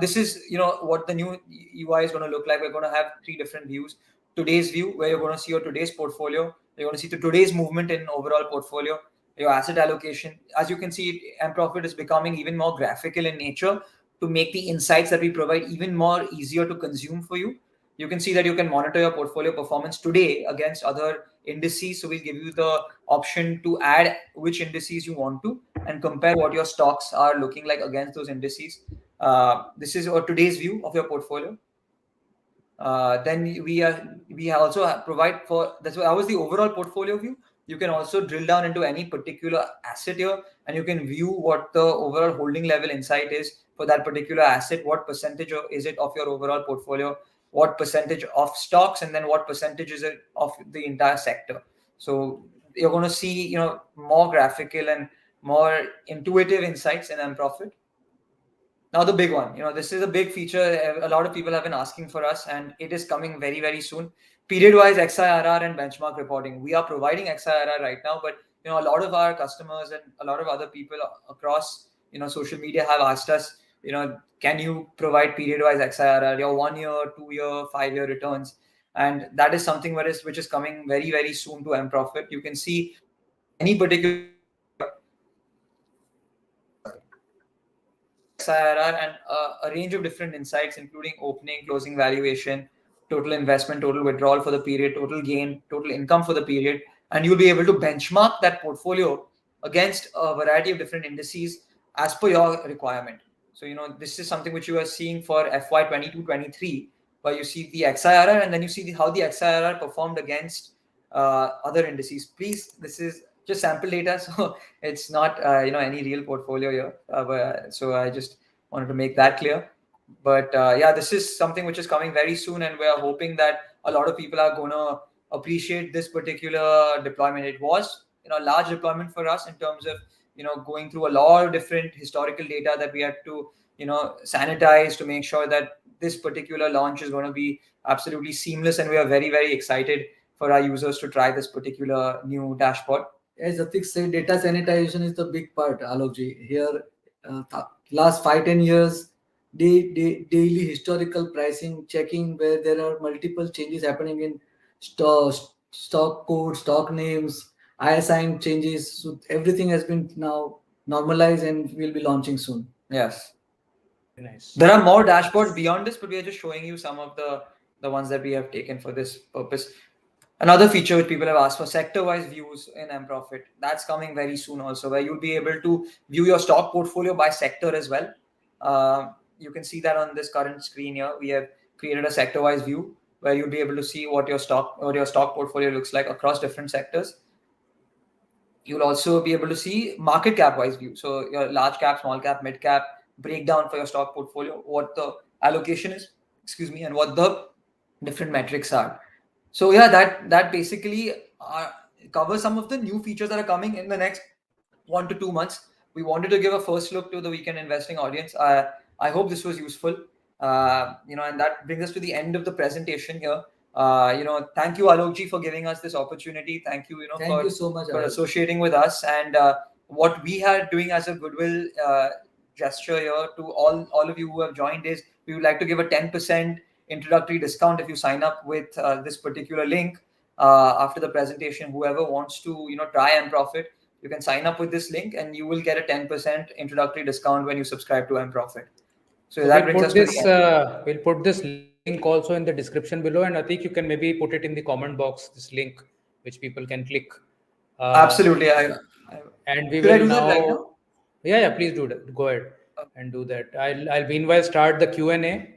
this is, what the new UI is going to look like. We're going to have 3 different views. Today's view, where you're going to see your today's portfolio. You're going to see the today's movement in overall portfolio, your asset allocation. As you can see, Mprofit is becoming even more graphical in nature to make the insights that we provide even more easier to consume for you. You can see that you can monitor your portfolio performance today against other indices. So we'll give you the option to add which indices you want to and compare what your stocks are looking like against those indices. This is today's view of your portfolio. Then we also provide for that was the overall portfolio view. You can also drill down into any particular asset here, and you can view what the overall holding level insight is for that particular asset. What percentage is it of your overall portfolio? What percentage of stocks, and then what percentage is it of the entire sector? So you're going to see, more graphical and more intuitive insights in Mprofit. Now the big one, this is a big feature a lot of people have been asking for us, and it is coming very, very soon. Period-wise XIRR and benchmark reporting. We are providing XIRR right now, but a lot of our customers and a lot of other people across social media have asked us, can you provide period-wise XIRR, your 1 year, 2 year, 5 year returns? And that is something which is coming very, very soon to Mprofit. You can see any particular XIRR and a range of different insights, including opening, closing valuation, total investment, total withdrawal for the period, total gain, total income for the period. And you'll be able to benchmark that portfolio against a variety of different indices as per your requirement. So, this is something which you are seeing for FY 22-23, where you see the XIRR and then you see how the XIRR performed against other indices. Please, this is just sample data, so it's not any real portfolio here. So I just wanted to make that clear. But yeah, this is something which is coming very soon, and we are hoping that a lot of people are going to appreciate this particular deployment. It was a large deployment for us in terms of going through a lot of different historical data that we had to sanitize to make sure that this particular launch is going to be absolutely seamless, and we are very, very excited for our users to try this particular new dashboard. As Atik said, data sanitization is the big part, Alokji. Here, last 5-10 years, daily historical pricing, checking where there are multiple changes happening in stock, stock code, stock names, ISIN changes. So everything has been now normalized and will be launching soon. Yes. Very nice. There are more dashboards beyond this, but we are just showing you some of the ones that we have taken for this purpose. Another feature which people have asked for, sector-wise views in Mprofit. That's coming very soon also, where you'll be able to view your stock portfolio by sector as well. You can see that on this current screen here. We have created a sector-wise view where you'll be able to see what your stock portfolio looks like across different sectors. You'll also be able to see market cap-wise view. So your large cap, small cap, mid cap breakdown for your stock portfolio, what the allocation is, and what the different metrics are. So yeah, that basically covers some of the new features that are coming in the next 1 to 2 months. We wanted to give a first look to the weekend investing audience. I hope this was useful. And that brings us to the end of the presentation here. Thank you, Alokji, for giving us this opportunity. Thank you, Thank you so much, for Alok. associating with us, and what we are doing as a goodwill gesture here to all of you who have joined is we would like to give a 10% introductory discount if you sign up with this particular link after the presentation. Whoever wants to try Mprofit, you can sign up with this link and you will get a 10% introductory discount when you subscribe to Mprofit. So that brings us to the end. We'll put this link also in the description below, and I think you can maybe put it in the comment box, this link which people can click. Absolutely. And we Should I will do that right now. now? Yeah, please do that. Go ahead and do that. I'll meanwhile start the Q&A.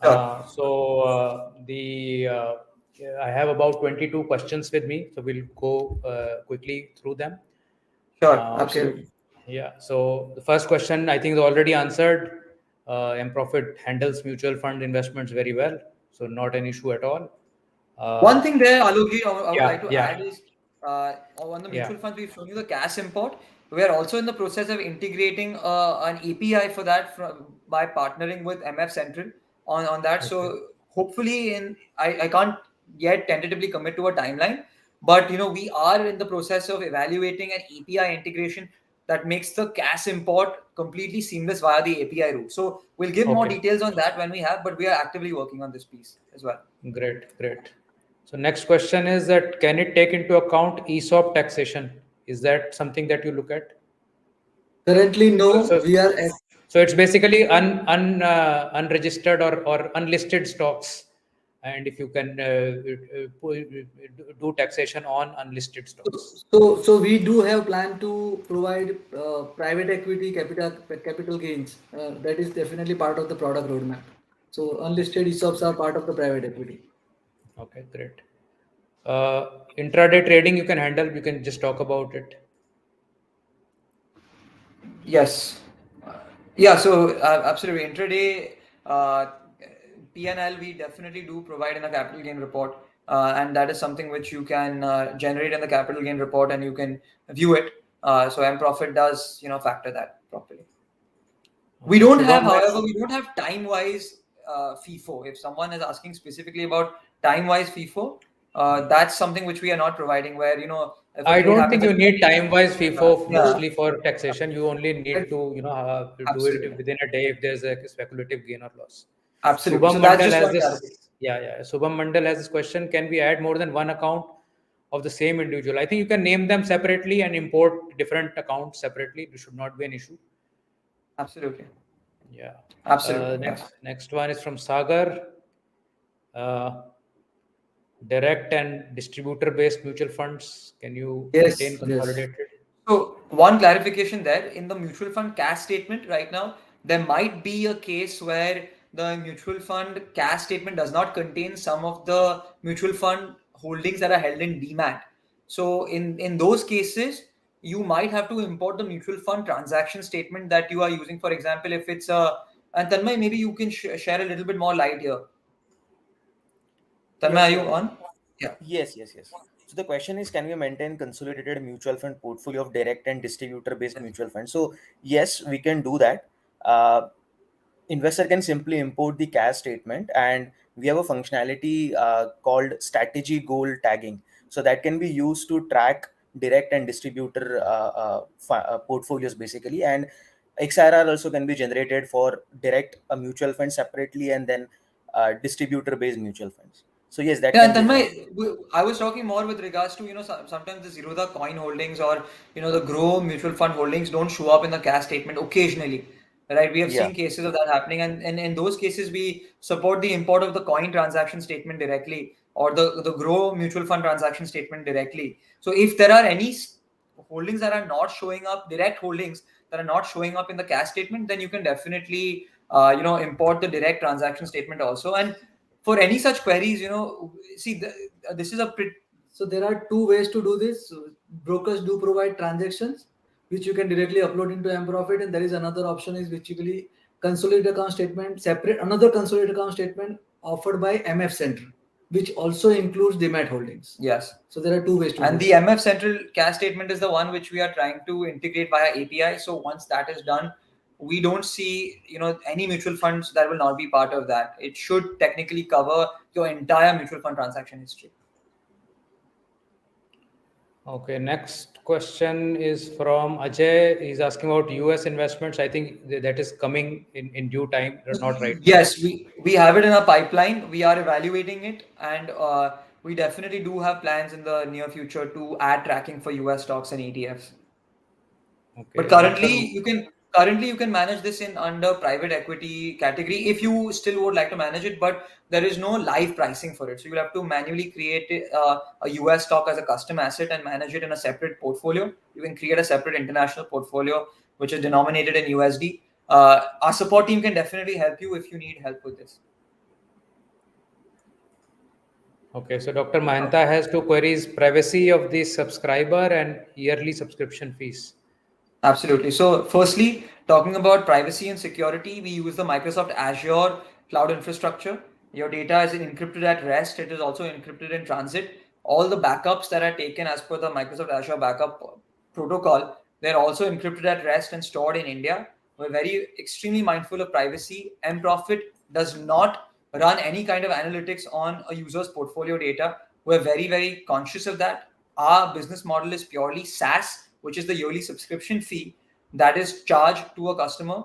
Sure. So the I have about 22 questions with me, so we'll go quickly through them. Sure, Um, absolutely. Yeah. So the first question I think is already answered. Mprofit handles mutual fund investments very well, so not an issue at all. One thing there, Alokji, I would like Yeah, to yeah, add is on the yeah. mutual funds, we've shown you the cash import. We are also in the process of integrating an API for that by partnering with MF Central on that. Okay, So hopefully, I can't yet tentatively commit to a timeline, but we are in the process of evaluating an API integration that makes the cash import completely seamless via the API route. So we'll give more okay. details on that when we have, but we are actively working on this piece as well. Great, great. So next question is that can it take into account ESOP taxation? Is that something that you look at? Currently, So, no. so, We are at so it's basically unregistered or unlisted stocks, and if you can do taxation on unlisted stocks. so we do have plan to provide private equity capital gains. That is definitely part of the product roadmap. So unlisted ESOPs are part of the private equity. Okay, great. Intraday trading you can handle. You can just talk about it. Yes. Yeah, so absolutely. Intraday P&L, we definitely do provide in a capital gain report. And that is something which you can generate in the capital gain report and you can view it. So Mprofit does, factor that properly. We Okay, don't have, Shubham. however, we don't have time-wise FIFO. If someone is asking specifically about time-wise FIFO, that's something which we are not providing where, if a I trade don't happens think at you need time-wise FIFO yeah, mostly for taxation. You only need to, do it absolutely. within a day if there's a speculative gain or loss. Absolutely. So Subham that's Mandal just has one clarification. this. Yeah, yeah. Subham Mandal has this question: can we add more than one account of the same individual? I think you can name them separately and import different accounts separately. It should not be an issue. Absolutely. Yeah. Absolutely. Yes. Next one is from Sagar. Uh, Direct and distributor-based mutual funds. Can you Yes, maintain yes. consolidated? So one clarification there in the mutual fund cash statement right now, there might be a case where the mutual fund cash statement does not contain some of the mutual fund holdings that are held in demat. So in those cases, you might have to import the mutual fund transaction statement that you are using. For example, if it's a and Tanmay, maybe you can share a little bit more light here. Tanmay, Yes, are you sure. on? Yeah. Yes. So the question is, can we maintain consolidated mutual fund portfolio of direct and distributor-based Yes. mutual funds? So yes, we can do that. Investor can simply import the cash statement, and we have a functionality called strategy goal tagging. So that can be used to track direct and distributor portfolios basically, and XRR also can be generated for direct mutual fund separately and then distributor-based mutual funds. So yes, that Yeah, can and be then done. I was talking more with regards to sometimes the Zerodha coin holdings or the Grow mutual fund holdings don't show up in the cash statement occasionally, right? We have Yeah. seen cases of that happening, and in those cases we support the import of the coin transaction statement directly or the Grow mutual fund transaction statement directly. So if there are any holdings that are not showing up, direct holdings that are not showing up in the cash statement, then you can definitely import the direct transaction statement also. And for any such queries, see, this is a pretty. So there are two ways to do this. So brokers do provide transactions, which you can directly upload into Mprofit, and there is another option is basically consolidated account statement, separate another consolidated account statement offered by MF Central, which also includes demat holdings. Yes. So there are two ways to And do the it. MF Central cash statement is the one which we are trying to integrate via API. So once that is done, we don't see any mutual funds that will not be part of that. It should technically cover your entire mutual fund transaction history. Okay, next question is from Ajay. He's asking about US investments. I think that is coming in due time, not right now. Yes, we have it in our pipeline. We are evaluating it, and we definitely do have plans in the near future to add tracking for US stocks and ETFs. But Okay, next one. currently you can manage this in under private equity category if you still would like to manage it, but there is no live pricing for it. So you'll have to manually create a US stock as a custom asset and manage it in a separate portfolio. You can create a separate international portfolio which is denominated in USD. Our support team can definitely help you if you need help with this. Okay, so Dr. Mahanta has two queries: privacy of the subscriber and yearly subscription fees. Absolutely. So, firstly, talking about privacy and security, we use the Microsoft Azure cloud infrastructure. Your data is encrypted at rest, it is also encrypted in transit. All the backups that are taken as per the Microsoft Azure backup protocol, they're also encrypted at rest and stored in India. We're very extremely mindful of privacy. Mprofit does not run any kind of analytics on a user's portfolio data. We're very, very conscious of that. Our business model is purely SaaS, which is the yearly subscription fee that is charged to a customer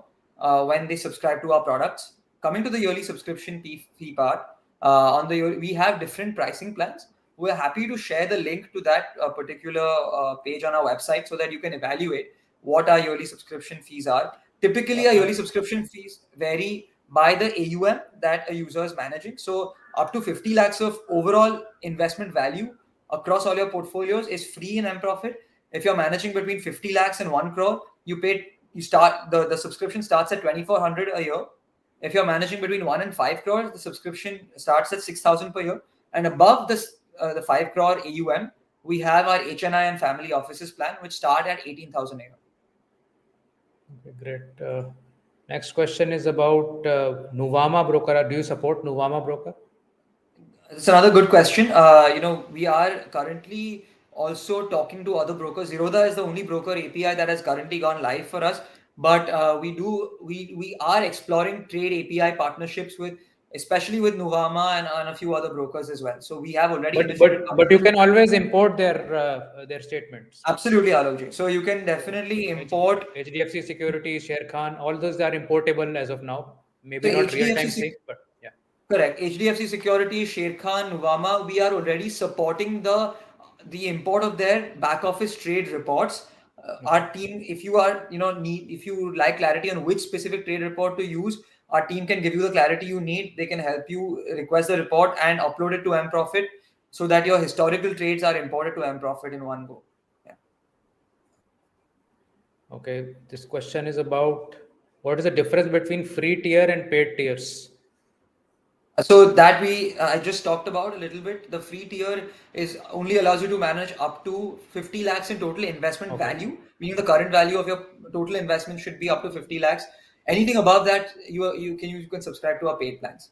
when they subscribe to our products. Coming to the yearly subscription fee part, we have different pricing plans. We're happy to share the link to that particular page on our website so that you can evaluate what our yearly subscription fees are. Typically, our yearly subscription fees vary by the AUM that a user is managing. So, up to 50 lakhs of overall investment value across all your portfolios is free in Mprofit. If you're managing between 50 lakhs and 1 crore, you start the subscription starts at 2400 a year. If you're managing between 1 and 5 crores, the subscription starts at 6000 per year. And above this, the 5 crore AUM, we have our HNI and family offices plan, which start at 18,000 a year. Okay, great. Next question is about Nuvama Broker. Do you support Nuvama Broker? It's another good question. We are currently also talking to other brokers. Zerodha is the only broker API that has currently gone live for us. But we are exploring trade API partnerships with, especially with Nuvama and a few other brokers as well. So we have already initiated. But you can always import their statements. Absolutely, Alokji. So you can definitely import. HDFC Securities, Share Khan, all those are importable as of now. Maybe So not real HDFC time sync, but yeah. Correct. HDFC Security, Share Khan, Nuvama, we are already supporting the import of their back office trade reports. Our team, if you are, if you like clarity on which specific trade report to use, our team can give you the clarity you need. They can help you request the report and upload it to Mprofit so that your historical trades are imported to Mprofit in one go. Yeah. Okay, this question is about what is the difference between free tier and paid tiers? So that I just talked about a little bit. The free tier is only allows you to manage up to 50 lakhs in total investment value, meaning the current value of your total investment should be up to 50 lakhs. Anything above that, you can subscribe to our paid plans.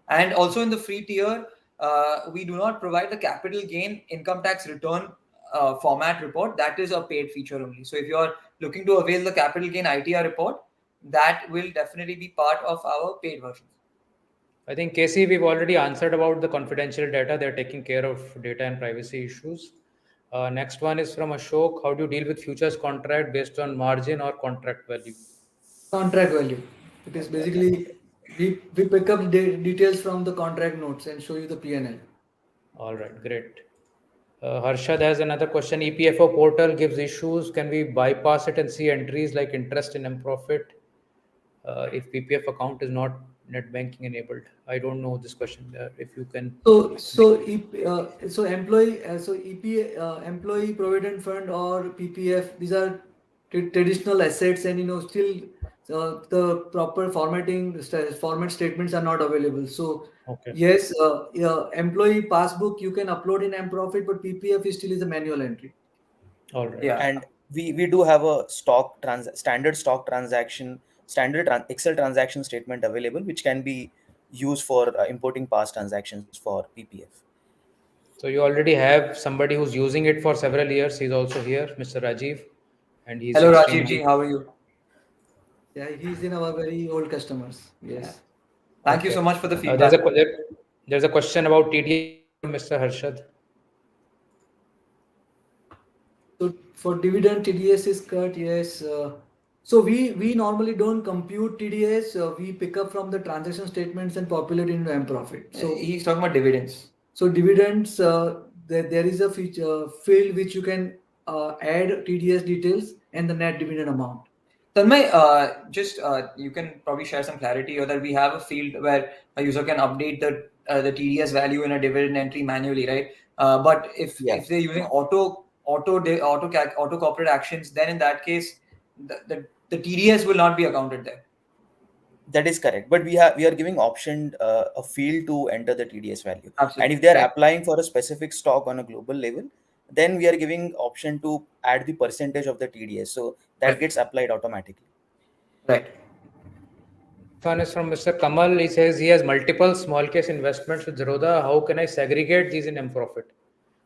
And also in the free tier, we do not provide the capital gain income tax return format report. That is a paid feature only. So if you are looking to avail the capital gain ITR report, that will definitely be part of our paid version. I think Casey, we've already answered about the confidential data. They're taking care of data and privacy issues. Next one is from Ashok. How do you deal with futures contract based on margin or contract value? Contract value. It is basically we pick up details from the contract notes and show you the P&L. All right, great. Harshad has another question. EPFO portal gives issues. Can we bypass it and see entries like interest in Mprofit if PPF account is not net banking enabled? I don't know this question. If you can. Employee provident fund or PPF, these are traditional assets, and still the proper format statements are not available. So Okay. yes, employee passbook you can upload in Mprofit, but PPF still is a manual entry. All right. Yeah. And we do have a standard stock transaction, Excel transaction statement available, which can be used for importing past transactions for PPF. So you already have somebody who's using it for several years. He's also here, Mr. Rajiv, and he's Hello, Rajiv ji. extremely. How are you? Yeah, he's in our very old customers. Yes. Thank you so Okay. much for the There's feedback. there's a question about TDS from Mr. Harshad. So for dividend, TDS is cut. Yes. So we normally don't compute TDS. We pick up from the transaction statements and populate into Mprofit. So He's talking about dividends. So dividends, there is a field which you can add TDS details and the net dividend amount. Tanmay, you can probably share some clarity, or that we have a field where a user can update the TDS value in a dividend entry manually, right? But if they're using auto corporate actions, then in that case, the TDS will not be accounted there. That is correct, but we are giving option a field to enter the TDS value, and if Absolutely. they are Right. applying for a specific stock on a global level, then we are giving option to add the percentage of the TDS, so that Right. gets applied automatically. Right. One is from Mr. Kamal. He says he has multiple small case investments with Zerodha. How can I segregate these in Mprofit?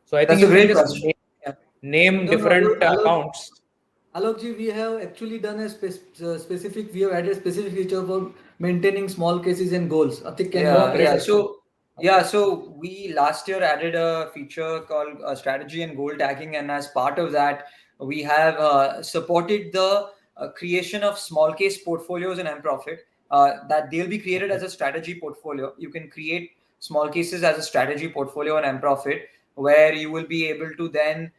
So I think That's a you can great just question. Yeah. name No, no, different accounts. Alokji, we have actually done a specific, we have added specific feature for maintaining small cases and goals. Atik, can you Yeah, Oh, yeah. please? great. So we last year added a feature called strategy and goal tagging, and as part of that, we have supported the creation of small case portfolios in Mprofit. That they'll be created Okay. as a strategy portfolio. You can create small cases as a strategy portfolio in Mprofit, where you will be able to then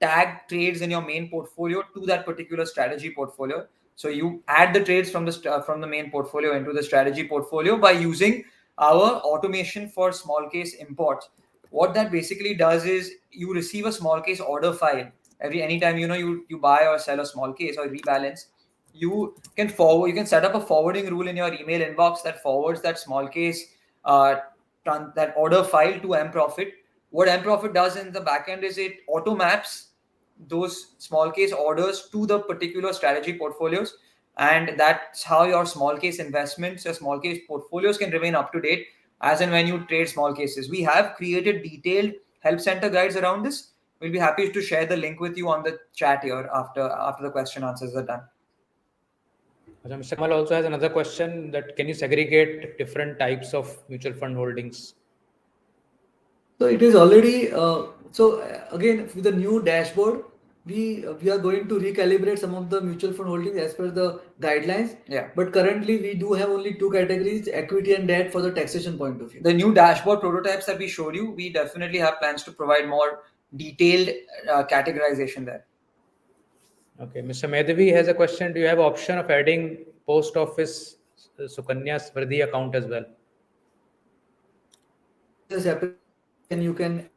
tag trades in your main portfolio to that particular strategy portfolio. So you add the trades from the main portfolio into the strategy portfolio by using our automation for small case imports. What that basically does is you receive a small case order file anytime you buy or sell a small case or rebalance. You can set up a forwarding rule in your email inbox that forwards that small case uh, that order file to Mprofit. What Mprofit does in the backend is it auto maps those small case orders to the particular strategy portfolios, and that's how your small case investments, your small case portfolios can remain up to date as and when you trade small cases. We have created detailed help center guides around this. We'll be happy to share the link with you on the chat here after the question answers are done. So Mr. Kamal also has another question that can you segregate different types of mutual fund holdings? So it is already, again, with the new dashboard, we are going to recalibrate some of the mutual fund holdings as per the guidelines. Yeah. But currently we do have only two categories, equity and debt, for the taxation point of view. The new dashboard prototypes that we showed you, we definitely have plans to provide more detailed categorization there. Okay. Mr. Medhavi has a question. Do you have option of adding post office Sukanya Smriddhi account as well? There is a separate category and you can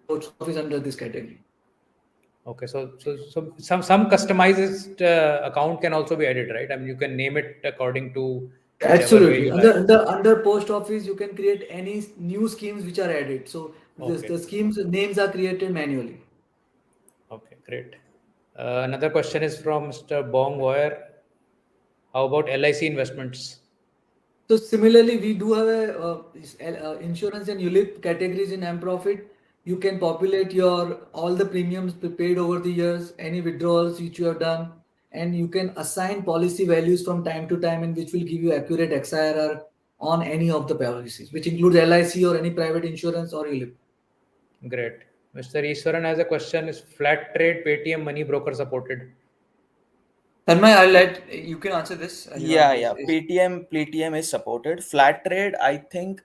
post office under this category. Okay. So some customized account can also be added, right? I mean, you can name it according to whichever way Absolutely. you like. Under post office, you can create any new schemes which are added. So Okay. the schemes names are created manually. Okay. Great. Another question is from Mr. Bong Wire. How about LIC investments? So similarly, we do have a insurance and ULIP categories in Mprofit. You can populate your all the premiums paid over the years, any withdrawals which you have done, and you can assign policy values from time to time, and which will give you accurate XIRR on any of the policies, which includes LIC or any private insurance or ULIP. Great. Mr. Easwaran has a question. Is flat trade Paytm money broker supported? Tanmay, I'll let you can answer this. Yeah. Paytm is supported. Flat trade, I think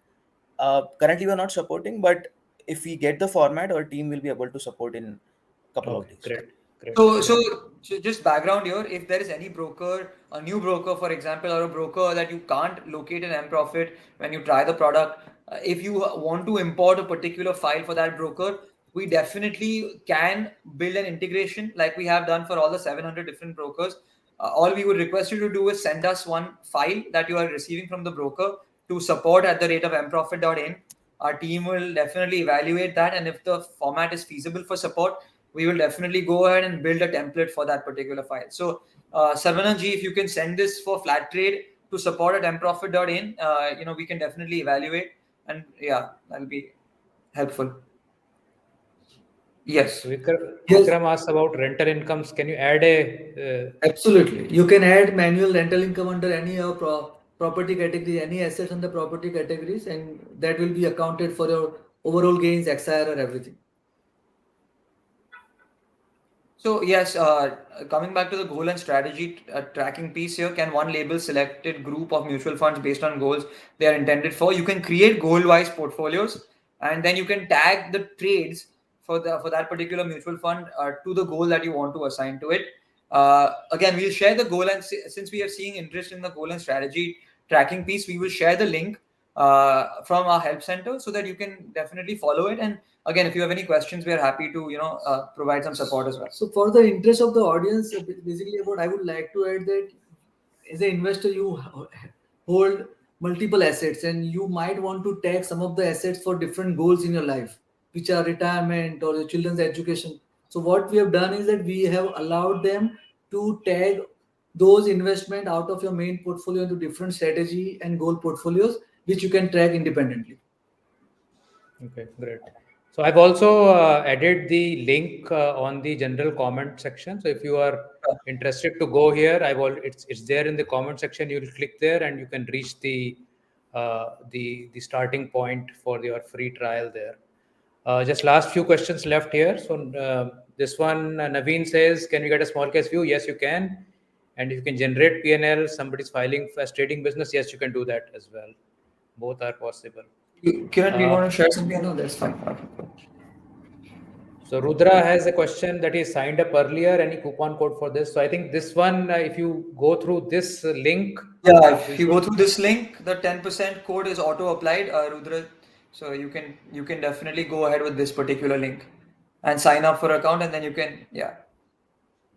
currently we're not supporting, but if we get the format, our team will be able to support in a couple of Okay, days. great, great, So, great. so, so just background here. If there is any broker, a new broker, for example, or a broker that you can't locate in Mprofit when you try the product, if you want to import a particular file for that broker, we definitely can build an integration like we have done for all the 700 different brokers. All we would request you to do is send us one file that you are receiving from the broker to support at the rate of mprofit.in. Our team will definitely evaluate that, and if the format is feasible for support, we will definitely go ahead and build a template for that particular file. So, Sarvanan ji, if you can send this for flat trade to support at mprofit.in, we can definitely evaluate, and yeah, that'll be helpful. Yes. Yes, Vikram asked about rental incomes. Can you add a absolutely. You can add manual rental income under any property category, any assets under property categories, and that will be accounted for your overall gains, XIR, or everything. So yes, coming back to the goal and strategy tracking piece here, can one label selected group of mutual funds based on goals they are intended for? You can create goal-wise portfolios, and then you can tag the trades for that particular mutual fund to the goal that you want to assign to it. Again, we'll share the goal, and since we are seeing interest in the goal and strategy tracking piece, we will share the link from our help center so that you can definitely follow it. And again, if you have any questions, we are happy to provide some support as well. So, for the interest of the audience, basically, what I would like to add that as an investor, you hold multiple assets, and you might want to tag some of the assets for different goals in your life, which are retirement or your children's education. So what we have done is that we have allowed them to tag those investment out of your main portfolio into different strategy and goal portfolios, which you can track independently. Okay, great. So I've also added the link on the general comment section. So if you are interested to go here, it's there in the comment section. You'll click there and you can reach the starting point for your free trial there. Just last few questions left here. So this one, Naveen says, can we get a small case view? Yes, you can. And if you can generate PNL, somebody's filing for a trading business, yes, you can do that as well. Both are possible. Kiran, do you Uh, want to share something? No, that's fine. So Rudra has a question that he signed up earlier. Any coupon code for this? So I think this one, if you go through this link, Yeah, if we you should. go through this link, the 10% code is auto applied, Rudra. So you can definitely go ahead with this particular link and sign up for account, and then you can, yeah.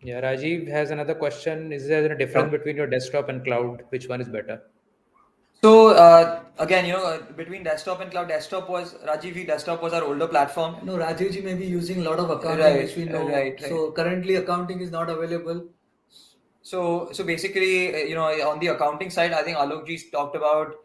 Yeah, Rajiv has another question. Is there a difference between your desktop and cloud? Which one is better? So again, between desktop and cloud, desktop was our older platform. No, Rajivji may be using a lot of accounting, Right, which we know. right, right. So currently, accounting is not available. So basically, on the accounting side, I think Alokji talked about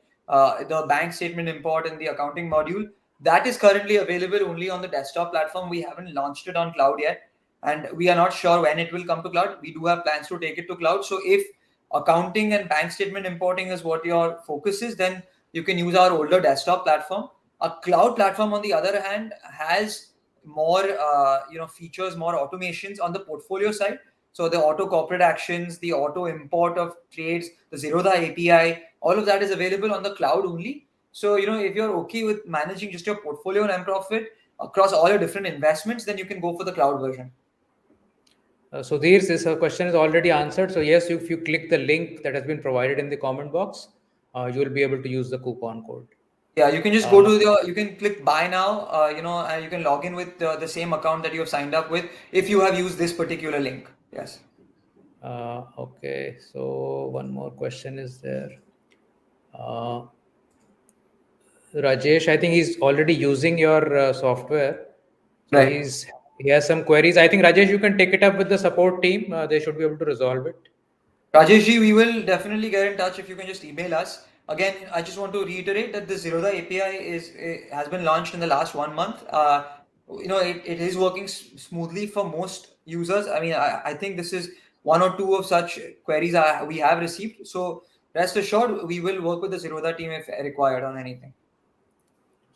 the bank statement import in the accounting module. That is currently available only on the desktop platform. We haven't launched it on cloud yet, and we are not sure when it will come to cloud. We do have plans to take it to cloud. So if accounting and bank statement importing is what your focus is, then you can use our older desktop platform. A cloud platform, on the other hand, has more features, more automations on the portfolio side. So the auto corporate actions, the auto import of trades, the Zerodha API, all of that is available on the cloud only. So, if you're okay with managing just your portfolio and Mprofit across all your different investments, then you can go for the cloud version. So this question is already answered. So yes, if you click the link that has been provided in the comment box, you will be able to use the coupon code. Yeah, you can just Uh, go to you can click buy now, and you can log in with the same account that you have signed up with if you have used this particular link. Yes. okay, so one more question is there. Uh, Rajesh, I think he's already using your software. So Right. he has some queries. I think Rajesh, you can take it up with the support team. They should be able to resolve it. Rajeshji, we will definitely get in touch if you can just email us. Again, I just want to reiterate that the Zerodha API has been launched in the last 1 month. It is working smoothly for most users. I mean, I think this is one or two of such queries we have received. So rest assured, we will work with the Zerodha team if required on anything.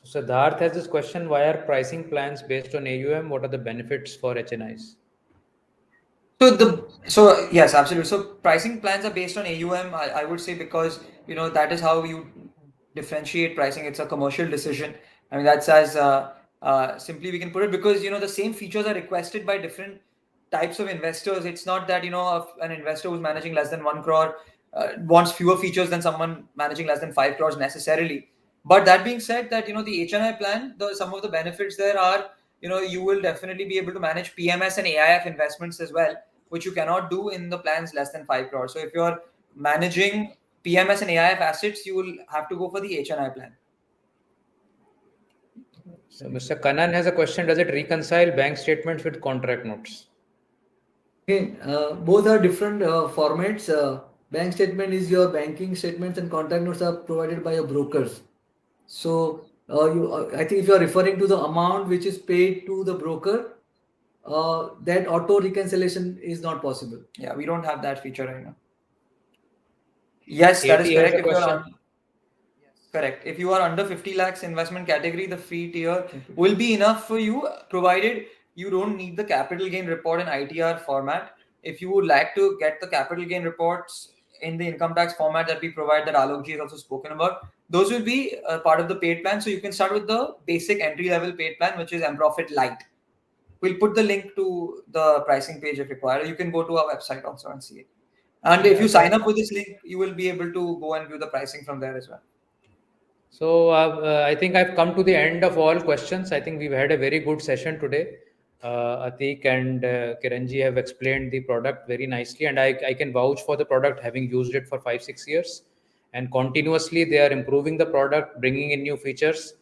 So Siddharth has this question: why are pricing plans based on AUM? What are the benefits for HNIs? So yes, absolutely. So pricing plans are based on AUM. I would say because that is how you differentiate pricing. It's a commercial decision. I mean that's as simply we can put it, because the same features are requested by different types of investors. It's not that an investor who's managing less than 1 crore wants fewer features than someone managing less than 5 crores necessarily. But that being said, that the HNI plan, some of the benefits there are, you will definitely be able to manage PMS and AIF investments as well, which you cannot do in the plans less than 5 crores. So if you're managing PMS and AIF assets, you will have to go for the HNI plan. So Mr. Kanan has a question: does it reconcile bank statements with contract notes? Again, both are different formats. Bank statement is your banking statements, and contract notes are provided by your brokers. So, I think if you are referring to the amount which is paid to the broker, that auto reconciliation is not possible. Yeah, we don't have that feature right now. Yes, that is 80 has correct. a question. Correct. If you are under 50 lakhs investment category, the free tier will be enough for you, provided you don't need the capital gain report in ITR format. If you would like to get the capital gain reports in the income tax format that we provide, that Alokji has also spoken about, those will be part of the paid plan. So you can start with the basic entry level paid plan, which is Mprofit Lite. We'll put the link to the pricing page if required. You can go to our website also and see it. And if you sign up with this link, you will be able to go and view the pricing from there as well. So I think I've come to the end of all questions. I think we've had a very good session today. Atik and Kiranji have explained the product very nicely, and I can vouch for the product, having used it for 5 6 years, and continuously they are improving the product, bringing in new features,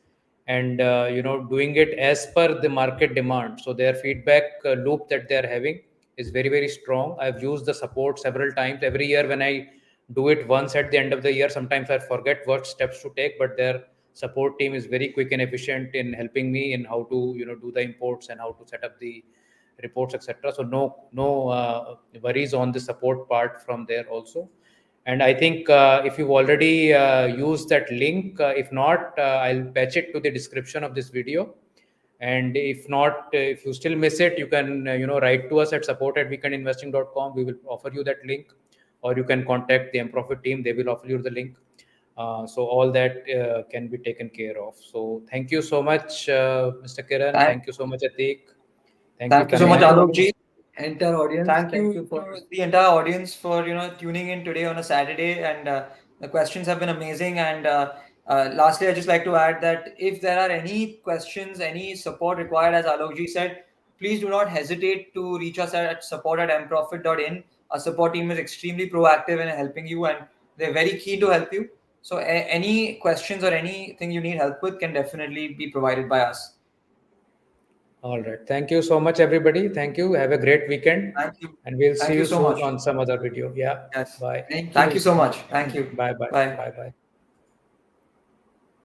and doing it as per the market demand. So their feedback loop that they are having is very very strong. I've used the support several times. Every year when I do it once at the end of the year, sometimes I forget what steps to take, but their support team is very quick and efficient in helping me in how to do the imports and how to set up the reports, etc. So no worries on the support part from there also. And I think if you've already used that link, if not, I'll patch it to the description of this video. And if not, if you still miss it, you can write to us at support@weekendinvesting.com. We will offer you that link, or you can contact the Mprofit team. They will offer you the link. So all that can be taken care of. So thank you so much, Mr. Kiran. Thank, Thank you so much, Atik. Thank you, thank you so much, Thank Kannan. Alok you, ji. entire audience. Thank Thank you you for to the entire audience for tuning in today on a Saturday, and the questions have been amazing. And lastly, I just like to add that if there are any questions, any support required, as Alokji said, please do not hesitate to reach us at support@mprofit.in. Our support team is extremely proactive in helping you, and they're very keen to help you. So any questions or anything you need help with can definitely be provided by us. All right. Thank you so much, everybody. Thank you. Have a great weekend. Thank you. And we'll see Thank you you so soon much. on some other video. Yeah. Yes. Bye. thank Thank you you. so much. Thank you. Bye. Bye. Bye. Bye. Bye.